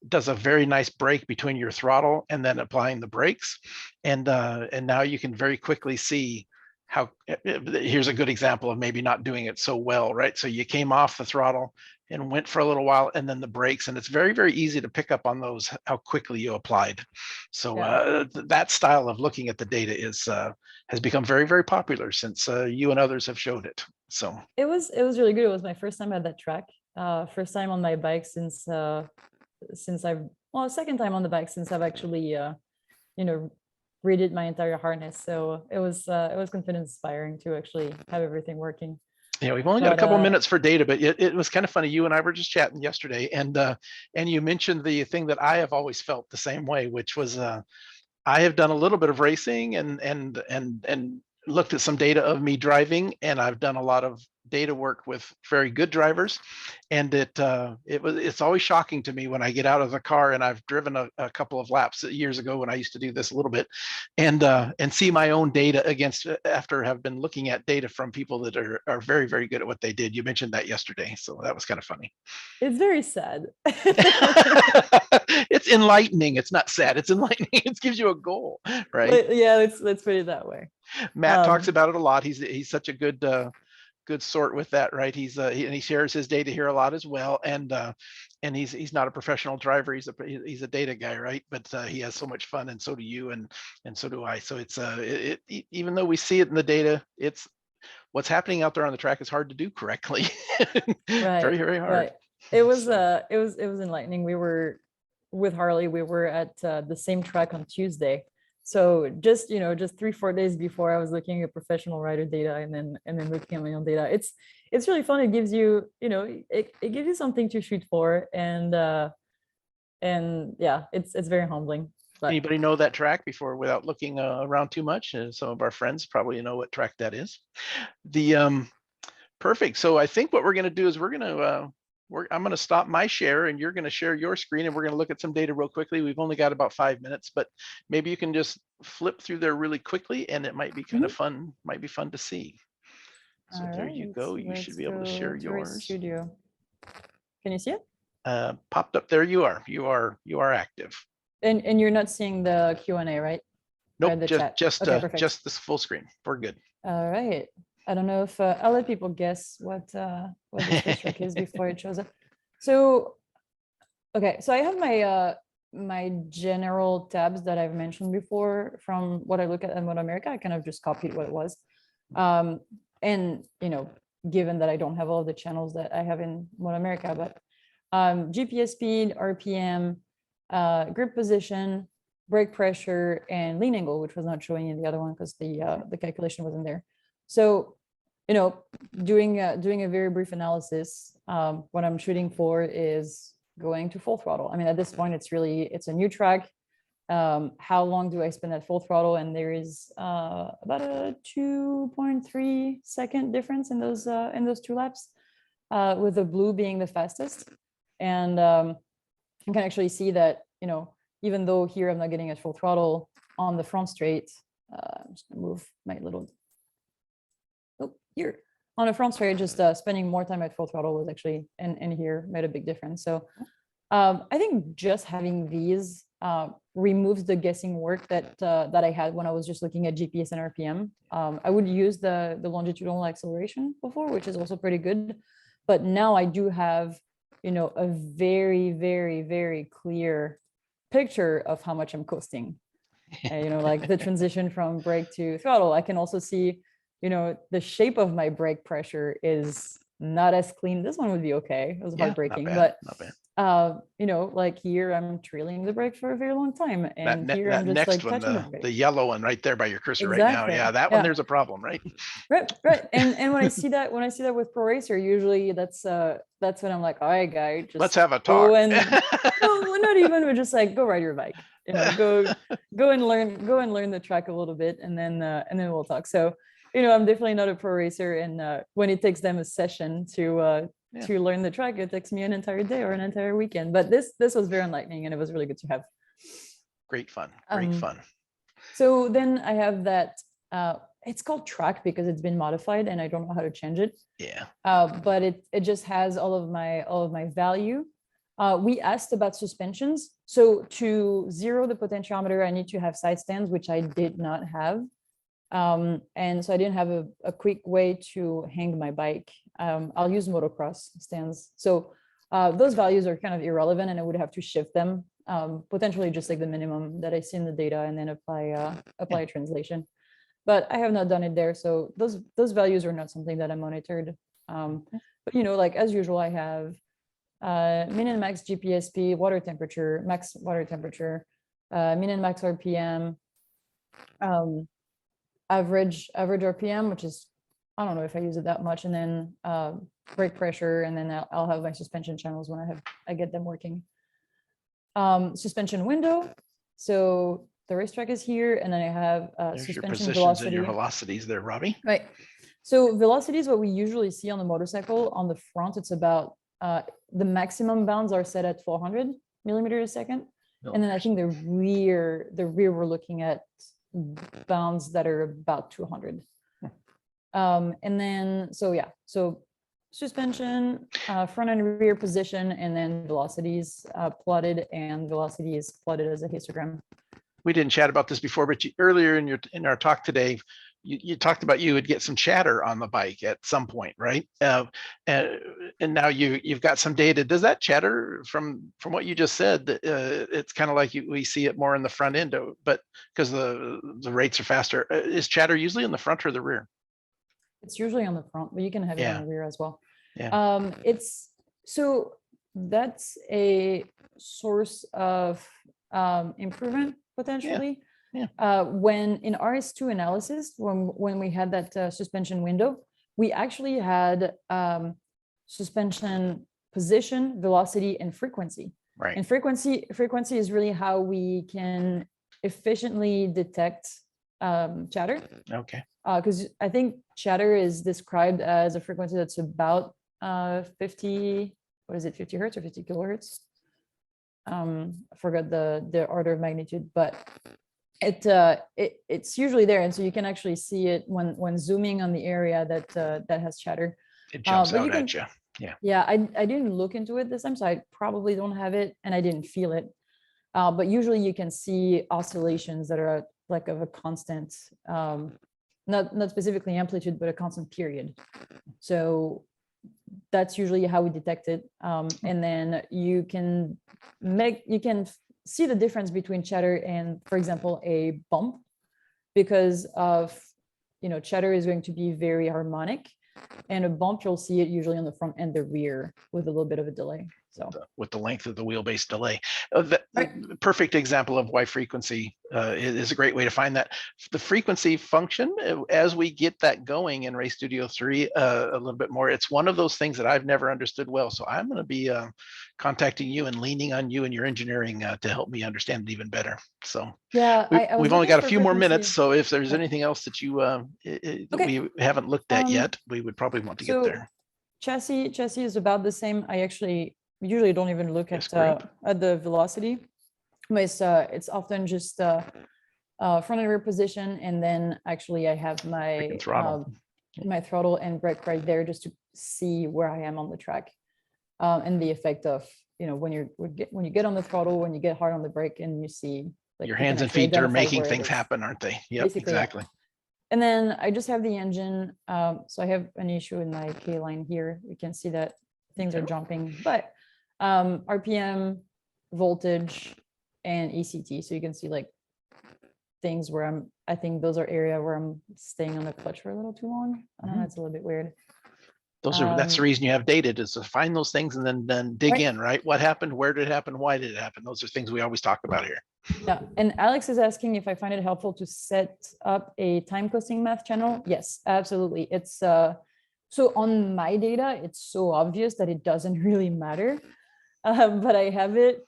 does a very nice break between your throttle and then applying the brakes. And now you can very quickly see how, here's a good example of maybe not doing it so well, right? So you came off the throttle and went for a little while, and then the brakes, and it's very easy to pick up on those, how quickly you applied. So that style of looking at the data has become very popular since you and others have showed it. So it was really good. It was my first time at that track, first time on my bike since second time on the bike since I've actually redid my entire harness. So it was confidence inspiring to actually have everything working. Yeah, we've only got a couple of minutes for data, but it was kind of funny. You and I were just chatting yesterday, and you mentioned the thing that I have always felt the same way, which was I have done a little bit of racing and looked at some data of me driving, and I've done a lot of data work with very good drivers, and it's always shocking to me when I get out of the car, and I've driven a couple of laps years ago when I used to do this a little bit, and see my own data against, after have been looking at data from people that are very good at what they did. You mentioned that yesterday, so that was kind of funny. It's very sad. It's enlightening. It's not sad. It's enlightening. It gives you a goal, right? Yeah, let's put it that way. Matt talks about it a lot. He's such a good good sort with that, right? And he shares his data here a lot as well. And he's not a professional driver. He's a data guy, right? But he has so much fun, and so do you, and so do I. So it's even though we see it in the data, it's what's happening out there on the track is hard to do correctly. Very, very hard. Right. It was enlightening. We were with Harley. We were at the same track on Tuesday. So just 3-4 days before, I was looking at professional rider data, and then looking at my own data. It's really fun. It gives you, it gives you something to shoot for, and yeah, it's very humbling. But anybody know that track without looking around too much? Some of our friends probably know what track that is. Perfect. So I think what we're going to do is I'm going to stop my share, and you're going to share your screen, and we're going to look at some data real quickly. We've only got about 5 minutes, but maybe you can just flip through there really quickly, and it might be kind of fun. Might be fun to see. So there you go. You should be able to share yours. Studio. Can you see it? Popped up there. You are active. And you're not seeing the Q&A, right? Nope. Just this full screen. We're good. All right. I don't know if I'll let people guess what the first track is before it shows up. So, okay, so I have my general tabs that I've mentioned before from what I look at in MotoAmerica. I kind of just copied what it was, and given that I don't have all the channels that I have in MotoAmerica, but GPS speed, RPM, grip position, brake pressure, and lean angle, which was not showing in the other one because the calculation wasn't there. So, doing a very brief analysis, what I'm shooting for is going to full throttle. I mean, at this point, it's a new track. How long do I spend at full throttle? And there is about a 2.3 second difference in those 2 laps, with the blue being the fastest. And you can actually see that, even though here I'm not getting at full throttle on the front straight, I'm just gonna move my little, here on the front straight, just spending more time at full throttle was actually, and here made a big difference. So I think just having these removes the guessing work that I had when I was just looking at GPS and RPM. I would use the longitudinal acceleration before, which is also pretty good. But now I do have, a very, very, very clear picture of how much I'm coasting. Like the transition from brake to throttle. I can also see, the shape of my brake pressure is not as clean. This one would be okay. It was heartbreaking, but not bad. like here I'm trailing the brake for a very long time, and here I'm just next like one, touching the yellow one right there by your cursor exactly. right now. Yeah, that one there's a problem, right? Right. And when I see that with Pro Racer, usually that's when I'm like, all right, guy, just let's have a talk. No, not even. We're just like, go ride your bike. Go and learn the track a little bit, and then we'll talk. So, I'm definitely not a pro racer, and when it takes them a session to learn the track, it takes me an entire day or an entire weekend. But this was very enlightening, and it was really good to have. Great fun. So then I have that. It's called track because it's been modified, and I don't know how to change it. Yeah. But it just has all of my value. We asked about suspensions. So to zero the potentiometer, I need to have side stands, which I did not have. And so I didn't have a quick way to hang my bike. I'll use motocross stands. So those values are kind of irrelevant, and I would have to shift them, potentially just like the minimum that I see in the data, and then apply a translation. But I have not done it there. So those values are not something that I monitored. But like as usual, I have min and max GPS speed, water temperature, max water temperature, min and max RPM, average RPM, which is, I don't know if I use it that much, and then brake pressure, and then I'll have my suspension channels when I get them working. Suspension window. So the racetrack is here, and then I have suspension velocity. And your velocities there, Robbie. Right. So velocity is what we usually see on the motorcycle. On the front, it's about the maximum bounds are set at 400 millimeters a second. And then I think the rear we're looking at bounds that are about 200. And then, so suspension, front and rear position, and then velocities plotted, and velocity is plotted as a histogram. We didn't chat about this before, but earlier in our talk today, you talked about you would get some chatter on the bike at some point, right? And now you've got some data. Does that chatter from what you just said? It's kind of like we see it more in the front end, but because the rates are faster, is chatter usually in the front or the rear? It's usually on the front, but you can have it on Yeah, the rear as well. yeah, It's so that's a source of improvement potentially. yeah. When in RS2 analysis, when we had that suspension window, we actually had suspension position, velocity, and frequency. Right. And frequency is really how we can efficiently detect chatter. Okay. Because I think chatter is described as a frequency that's about 50, what is it, 50 hertz or 50 kilohertz? I forgot the order of magnitude, but it's usually there, and so you can actually see it when zooming on the area that has chatter. It jumps But out you can, at you. Yeah. yeah, I didn't look into it this time, so I probably don't have it, and I didn't feel it. But usually you can see oscillations that are like of a constant, not specifically amplitude, but a constant period. So that's usually how we detect it. And then you can see the difference between chatter and, for example, a bump, because of, chatter is going to be very harmonic, and a bump, you'll see it usually on the front and the rear with a little bit of a delay. So with the length of the wheelbase delay. right. Perfect example of why frequency is a great way to find that. The frequency function, as we get that going in Race Studio 3 a little bit more, it's one of those things that I've never understood well. So I'm going to be contacting you and leaning on you and your engineering to help me understand it even better. So Yeah, I was we've only looking got a for few more minutes. frequency. So if there's Yeah. anything else that you that Okay. we haven't looked at yet, we would probably want to get So there. chassis is about the same. I actually usually don't even look Yes, at the velocity, but it's often just front and rear position, and then actually I have my throttle. my throttle and brake right there just to see where I am on the track, and the effect of when you get on the throttle, when you get hard on the brake, and you see like Your you can hands and actually feet are identify making where it things is. happen, aren't they? Yep, Basically, yeah. exactly. And then I just have the engine. So I have an issue in my K line here. You can see that things are jumping, but RPM, voltage, and ECT. So you can see like things where I think those are area where I'm staying on the clutch for a little too long. I don't know, it's a little bit weird. That's the reason you have data, is to find those things and then dig right. in, right? What happened? Where did it happen? Why did it happen? Those are things we always talk about here. Yeah, and Alex is asking if I find it helpful to set up a time costing math channel. Yes, absolutely. It's so on my data, it's so obvious that it doesn't really matter. But I have it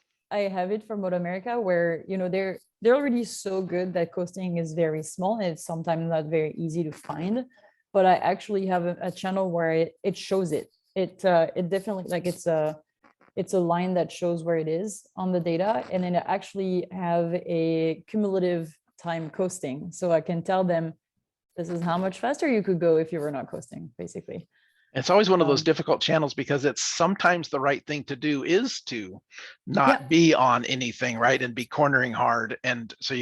for MotoAmerica, where they're already so good that costing is very small, and it's sometimes not very easy to find. But I actually have a channel where it shows it. It definitely, like, it's a line that shows where it is on the data, and then I actually have a cumulative time coasting, so I can tell them this is how much faster you could go if you were not coasting, basically. It's always one of those difficult channels, because it's sometimes the right thing to do is to not be on anything, right? And be cornering hard. And so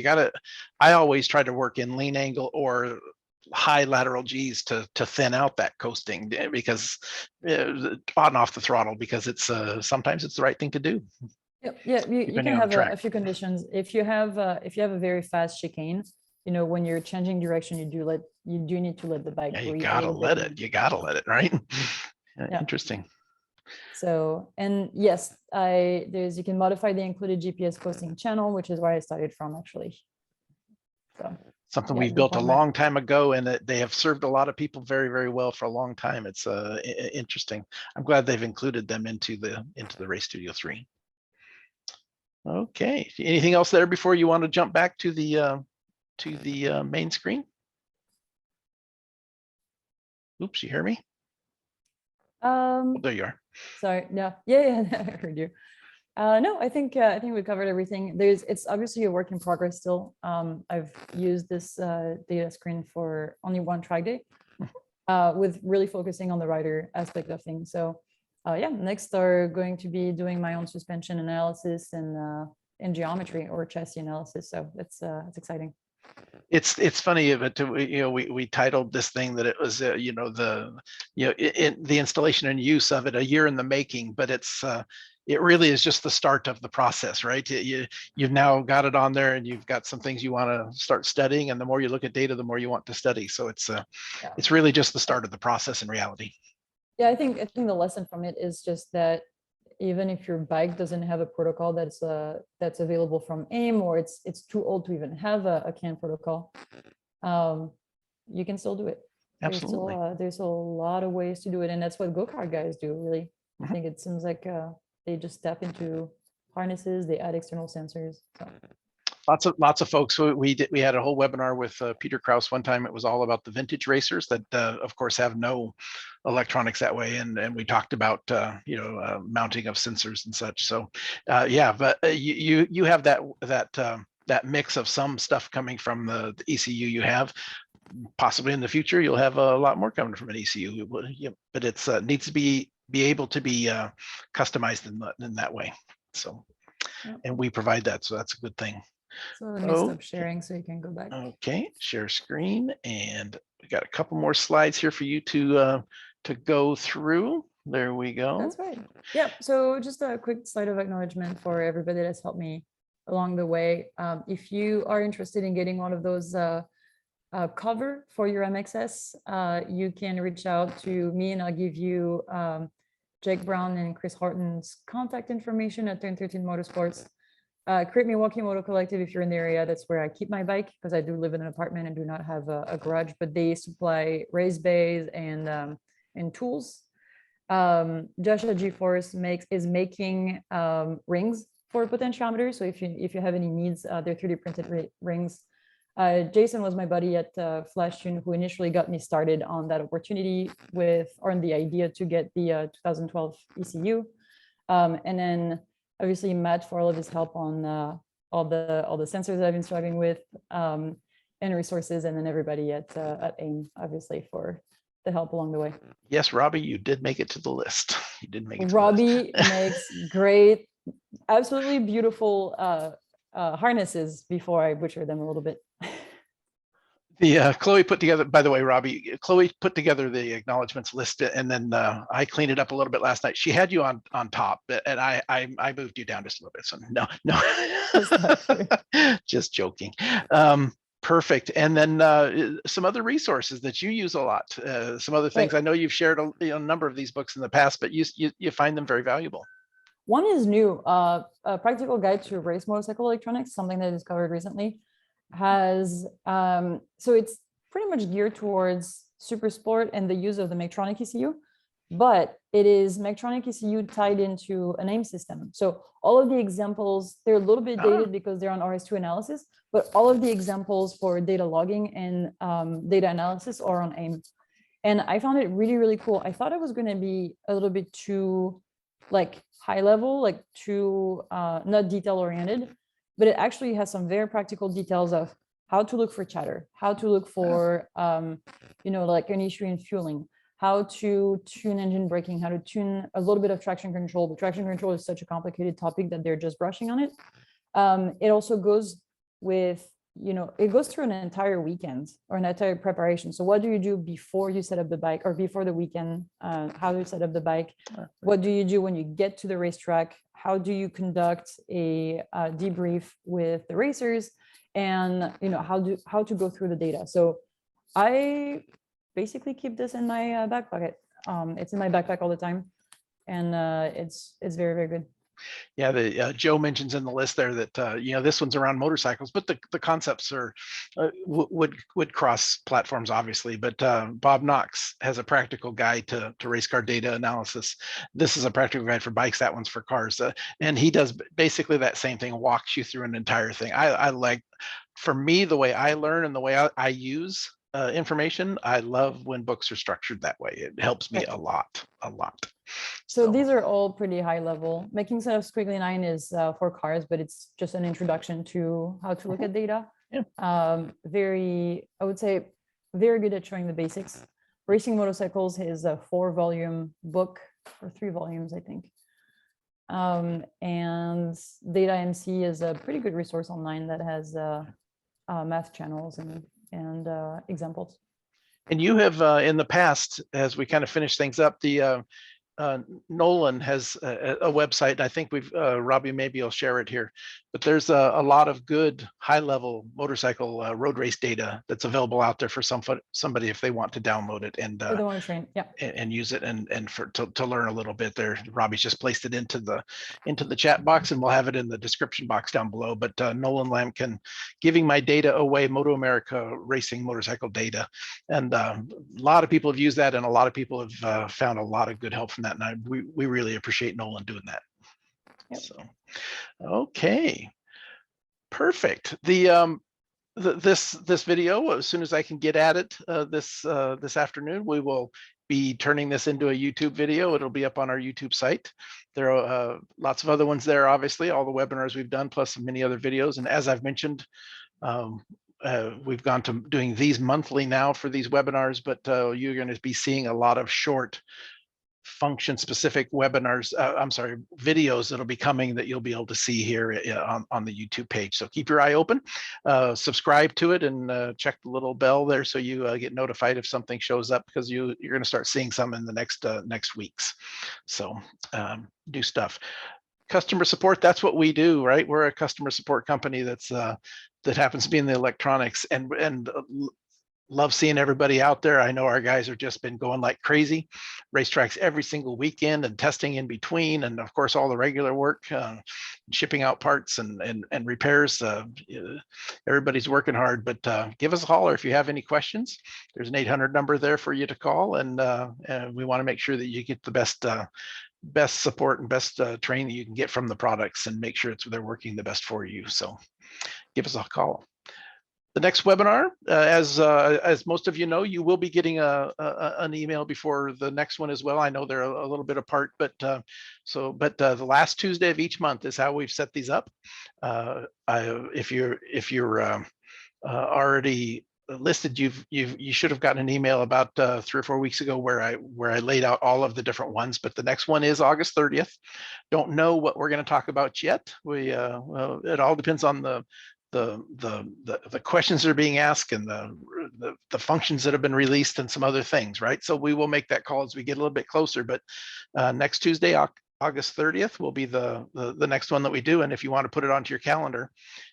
I always try to work in lean angle or high lateral G's to thin out that coasting, because on off the throttle, because it's sometimes it's the right thing to do. Yeah, you can have a few conditions. If you have a very fast chicane, when you're changing direction, you do need to let the bike breathe. You gotta let it, right? Interesting. So, and yes, you can modify the included GPS coasting channel, which is where I started from, actually. So something we've built a long time ago, and they have served a lot of people very, very well for a long time. It's interesting. I'm glad they've included them into the Race Studio 3. Okay, anything else there before you want to jump back to the main screen? Oops, you hear me? There you are. Sorry. No. Yeah, I heard you. No, I think we covered everything. It's obviously a work in progress still. I've used this data screen for only one track day, with really focusing on the rider aspect of things. So yeah, next are going to be doing my own suspension analysis and geometry or chassis analysis. So it's exciting. It's funny, but we titled this thing that it was the installation and use of it a year in the making, but it really is just the start of the process, right? You've now got it on there, and you've got some things you want to start studying, and the more you look at data, the more you want to study. So it's really just the start of the process in reality. Yeah, I think the lesson from it is just that even if your bike doesn't have a protocol that's available from AIM, or it's too old to even have a CAN protocol, you can still do it. Absolutely. There's a lot of ways to do it, and that's what go-kart guys do, really. I think it seems like they just step into harnesses, they add external sensors. So. Lots of folks. We had a whole webinar with Peter Krause one time. It was all about the vintage racers that, of course, have no electronics that way, and we talked about mounting of sensors and such. So yeah, but you have that mix of some stuff coming from the ECU you have. Possibly in the future, you'll have a lot more coming from an ECU, but it's needs to be able to be customized in that way. So, and we provide that, so that's a good thing. So let me stop sharing so you can go back. Okay, share screen, and we got a couple more slides here for you to go through. There we go. That's right. Yeah. So just a quick slide of acknowledgement for everybody that's helped me along the way. If you are interested in getting one of those cover for your MXS, you can reach out to me, and I'll give you Jake Brown and Chris Horton's contact information at Turn 13 Motorsports. Create Milwaukee Moto Collective, if you're in the area, that's where I keep my bike, because I do live in an apartment and do not have a garage, but they supply race bays and tools. Josh at G-Force is making rings for potentiometers. So if you have any needs, they're 3D printed rings. Jason was my buddy at FlashTune, who initially got me started on that opportunity on the idea to get the 2012 ECU. And then obviously Matt for all of his help on all the sensors that I've been struggling with, and resources, and then everybody at AIM, obviously, for the help along the way. Yes, Robbie, you did make it to the list. You did make it. Robbie makes great, absolutely beautiful harnesses, before I butcher them a little bit. Chloé put together, by the way, Robbie, Chloé put together the acknowledgements list, and then I cleaned it up a little bit last night. She had you on top, and I moved you down just a little bit. So no, just joking. Perfect. And then some other resources that you use a lot, some other things. Right. I know you've shared a number of these books in the past, but you find them very valuable. One is new, a practical guide to race motorcycle electronics, something that I discovered recently. So it's pretty much geared towards super sport and the use of the Medtronic ECU, but it is Medtronic ECU tied into an AIM system. So all of the examples, they're a little bit dated because they're on RS2 analysis, but all of the examples for data logging and data analysis are on AIM. And I found it really, really cool. I thought it was going to be a little bit too high level, too not detail oriented, but it actually has some very practical details of how to look for chatter, how to look for, an issue in fueling, how to tune engine braking, how to tune a little bit of traction control. But traction control is such a complicated topic that they're just brushing on it. It also goes with, it goes through an entire weekend or an entire preparation. So what do you do before you set up the bike, or before the weekend? How do you set up the bike? What do you do when you get to the racetrack? How do you conduct a debrief with the racers? And how to go through the data. So I basically keep this in my back pocket. It's in my backpack all the time, and it's very, very good. Yeah, Joe mentions in the list there that this one's around motorcycles, but the concepts are would cross platforms, obviously. But Bob Knox has a practical guide to race car data analysis. This is a practical guide for bikes. That one's for cars, and he does basically that same thing. Walks you through an entire thing. I like, for me, the way I learn and the way I use information. I love when books are structured that way. It helps me a lot. So these are all pretty high level. Making Sense of Squiggly 9 is for cars, but it's just an introduction to how to look at data. Yeah. I would say very good at showing the basics. Racing Motorcycles is a 4-volume book, or 3 volumes, I think. And Data MC is a pretty good resource online that has math channels and examples. And you have in the past, as we kind of finish things up, the Nolan has a website. I think we've Robbie, maybe you'll share it here, but there's a lot of good high-level motorcycle road race data that's available out there for somebody if they want to download it and For the one train, yeah, and use it and for to learn a little bit there. Robbie's just placed it into the chat box, and we'll have it in the description box down below. But Nolan Lampkin, giving my data away, MotoAmerica racing motorcycle data, and a lot of people have used that, and a lot of people have found a lot of good help from that. And we really appreciate Nolan doing that. Yep. So, okay, perfect. This video, as soon as I can get at it this afternoon, we will be turning this into a YouTube video. It'll be up on our YouTube site. There are lots of other ones there, obviously, all the webinars we've done, plus many other videos. And as I've mentioned, we've gone to doing these monthly now for these webinars, but you're going to be seeing a lot of short function specific webinars, videos that'll be coming that you'll be able to see here on the YouTube page. So keep your eye open, subscribe to it, and check the little bell there so you get notified if something shows up, because you're going to start seeing some in the next weeks. So new stuff. Customer support, that's what we do, right? We're a customer support company that happens to be in the electronics, and love seeing everybody out there. I know our guys have just been going like crazy, racetracks every single weekend and testing in between, and of course all the regular work, shipping out parts and repairs. Everybody's working hard, but give us a holler if you have any questions. There's an 800 number there for you to call, and we want to make sure that you get the best support and best training you can get from the products, and make sure they're working the best for you. So give us a call. The next webinar, as most of you know, you will be getting an email before the next one as well. I know they're a little bit apart, but the last Tuesday of each month is how we've set these up. If you're already listed, you should have gotten an email about 3 or 4 weeks ago where I laid out all of the different ones. But the next one is August 30th. Don't know what we're going to talk about yet. It all depends on the questions that are being asked and the functions that have been released and some other things, right? So we will make that call as we get a little bit closer. But next Tuesday, August 30th, will be the next one that we do. And if you want to put it onto your calendar,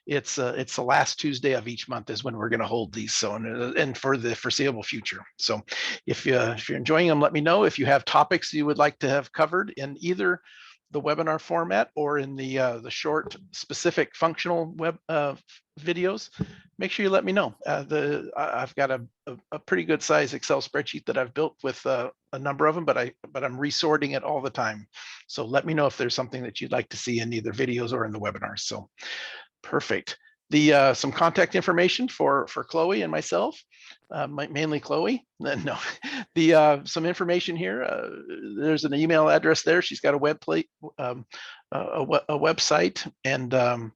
it's the last Tuesday of each month is when we're going to hold these. So and for the foreseeable future. So if you're enjoying them, let me know. If you have topics you would like to have covered in either the webinar format or in the short specific functional web videos, make sure you let me know. I've got a pretty good size Excel spreadsheet that I've built with a number of them, but I'm resorting it all the time. So let me know if there's something that you'd like to see in either videos or in the webinars. So perfect. Some contact information for Chloe and myself, mainly Chloe. No, some information here. There's an email address there. She's got a website, and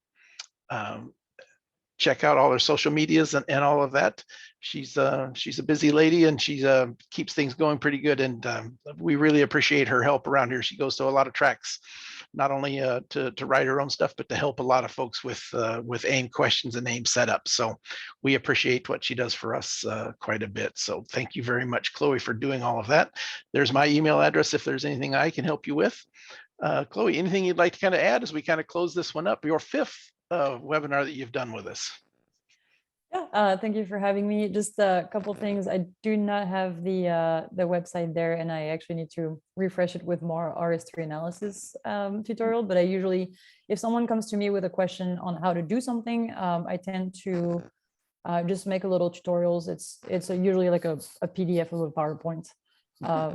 check out all her social medias and all of that. She's a busy lady, and she keeps things going pretty good. And we really appreciate her help around here. She goes to a lot of tracks, not only to write her own stuff, but to help a lot of folks with AIM questions and AIM setup. So we appreciate what she does for us quite a bit. So thank you very much, Chloe, for doing all of that. There's my email address if there's anything I can help you with. Chloe, anything you'd like to kind of add as we kind of close this one up? Your 5th webinar that you've done with us. Yeah, thank you for having me. Just a couple things. I do not have the website there, and I actually need to refresh it with more RS3 analysis tutorial. But I usually, if someone comes to me with a question on how to do something, I tend to just make a little tutorials. It's usually like a PDF of a PowerPoint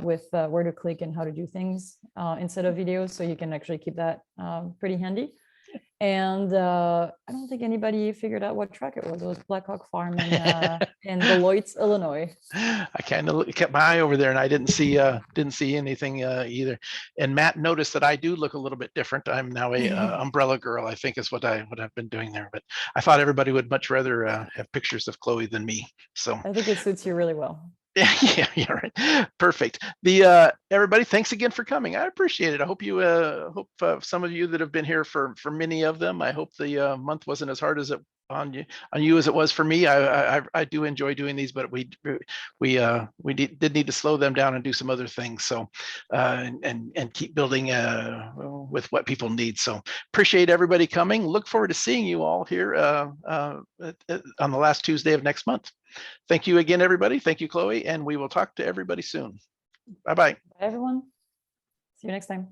with where to click and how to do things instead of videos. So you can actually keep that pretty handy. And I don't think anybody figured out what track it was. It was Blackhawk Farm in Beloit, Illinois. I kind of kept my eye over there, and I didn't see anything either. And Matt noticed that I do look a little bit different. I'm now a umbrella girl, I think is what I've been doing there. But I thought everybody would much rather have pictures of Chloe than me. So I think it suits you really well. Yeah, right. Perfect. Everybody, thanks again for coming. I appreciate it. I hope you some of you that have been here for many of them, I hope the month wasn't as hard as it on you as it was for me. I do enjoy doing these, but we did need to slow them down and do some other things. So and keep building with what people need. So appreciate everybody coming. Look forward to seeing you all here on the last Tuesday of next month. Thank you again, everybody. Thank you, Chloe, and we will talk to everybody soon. Bye-bye. Bye, everyone. See you next time.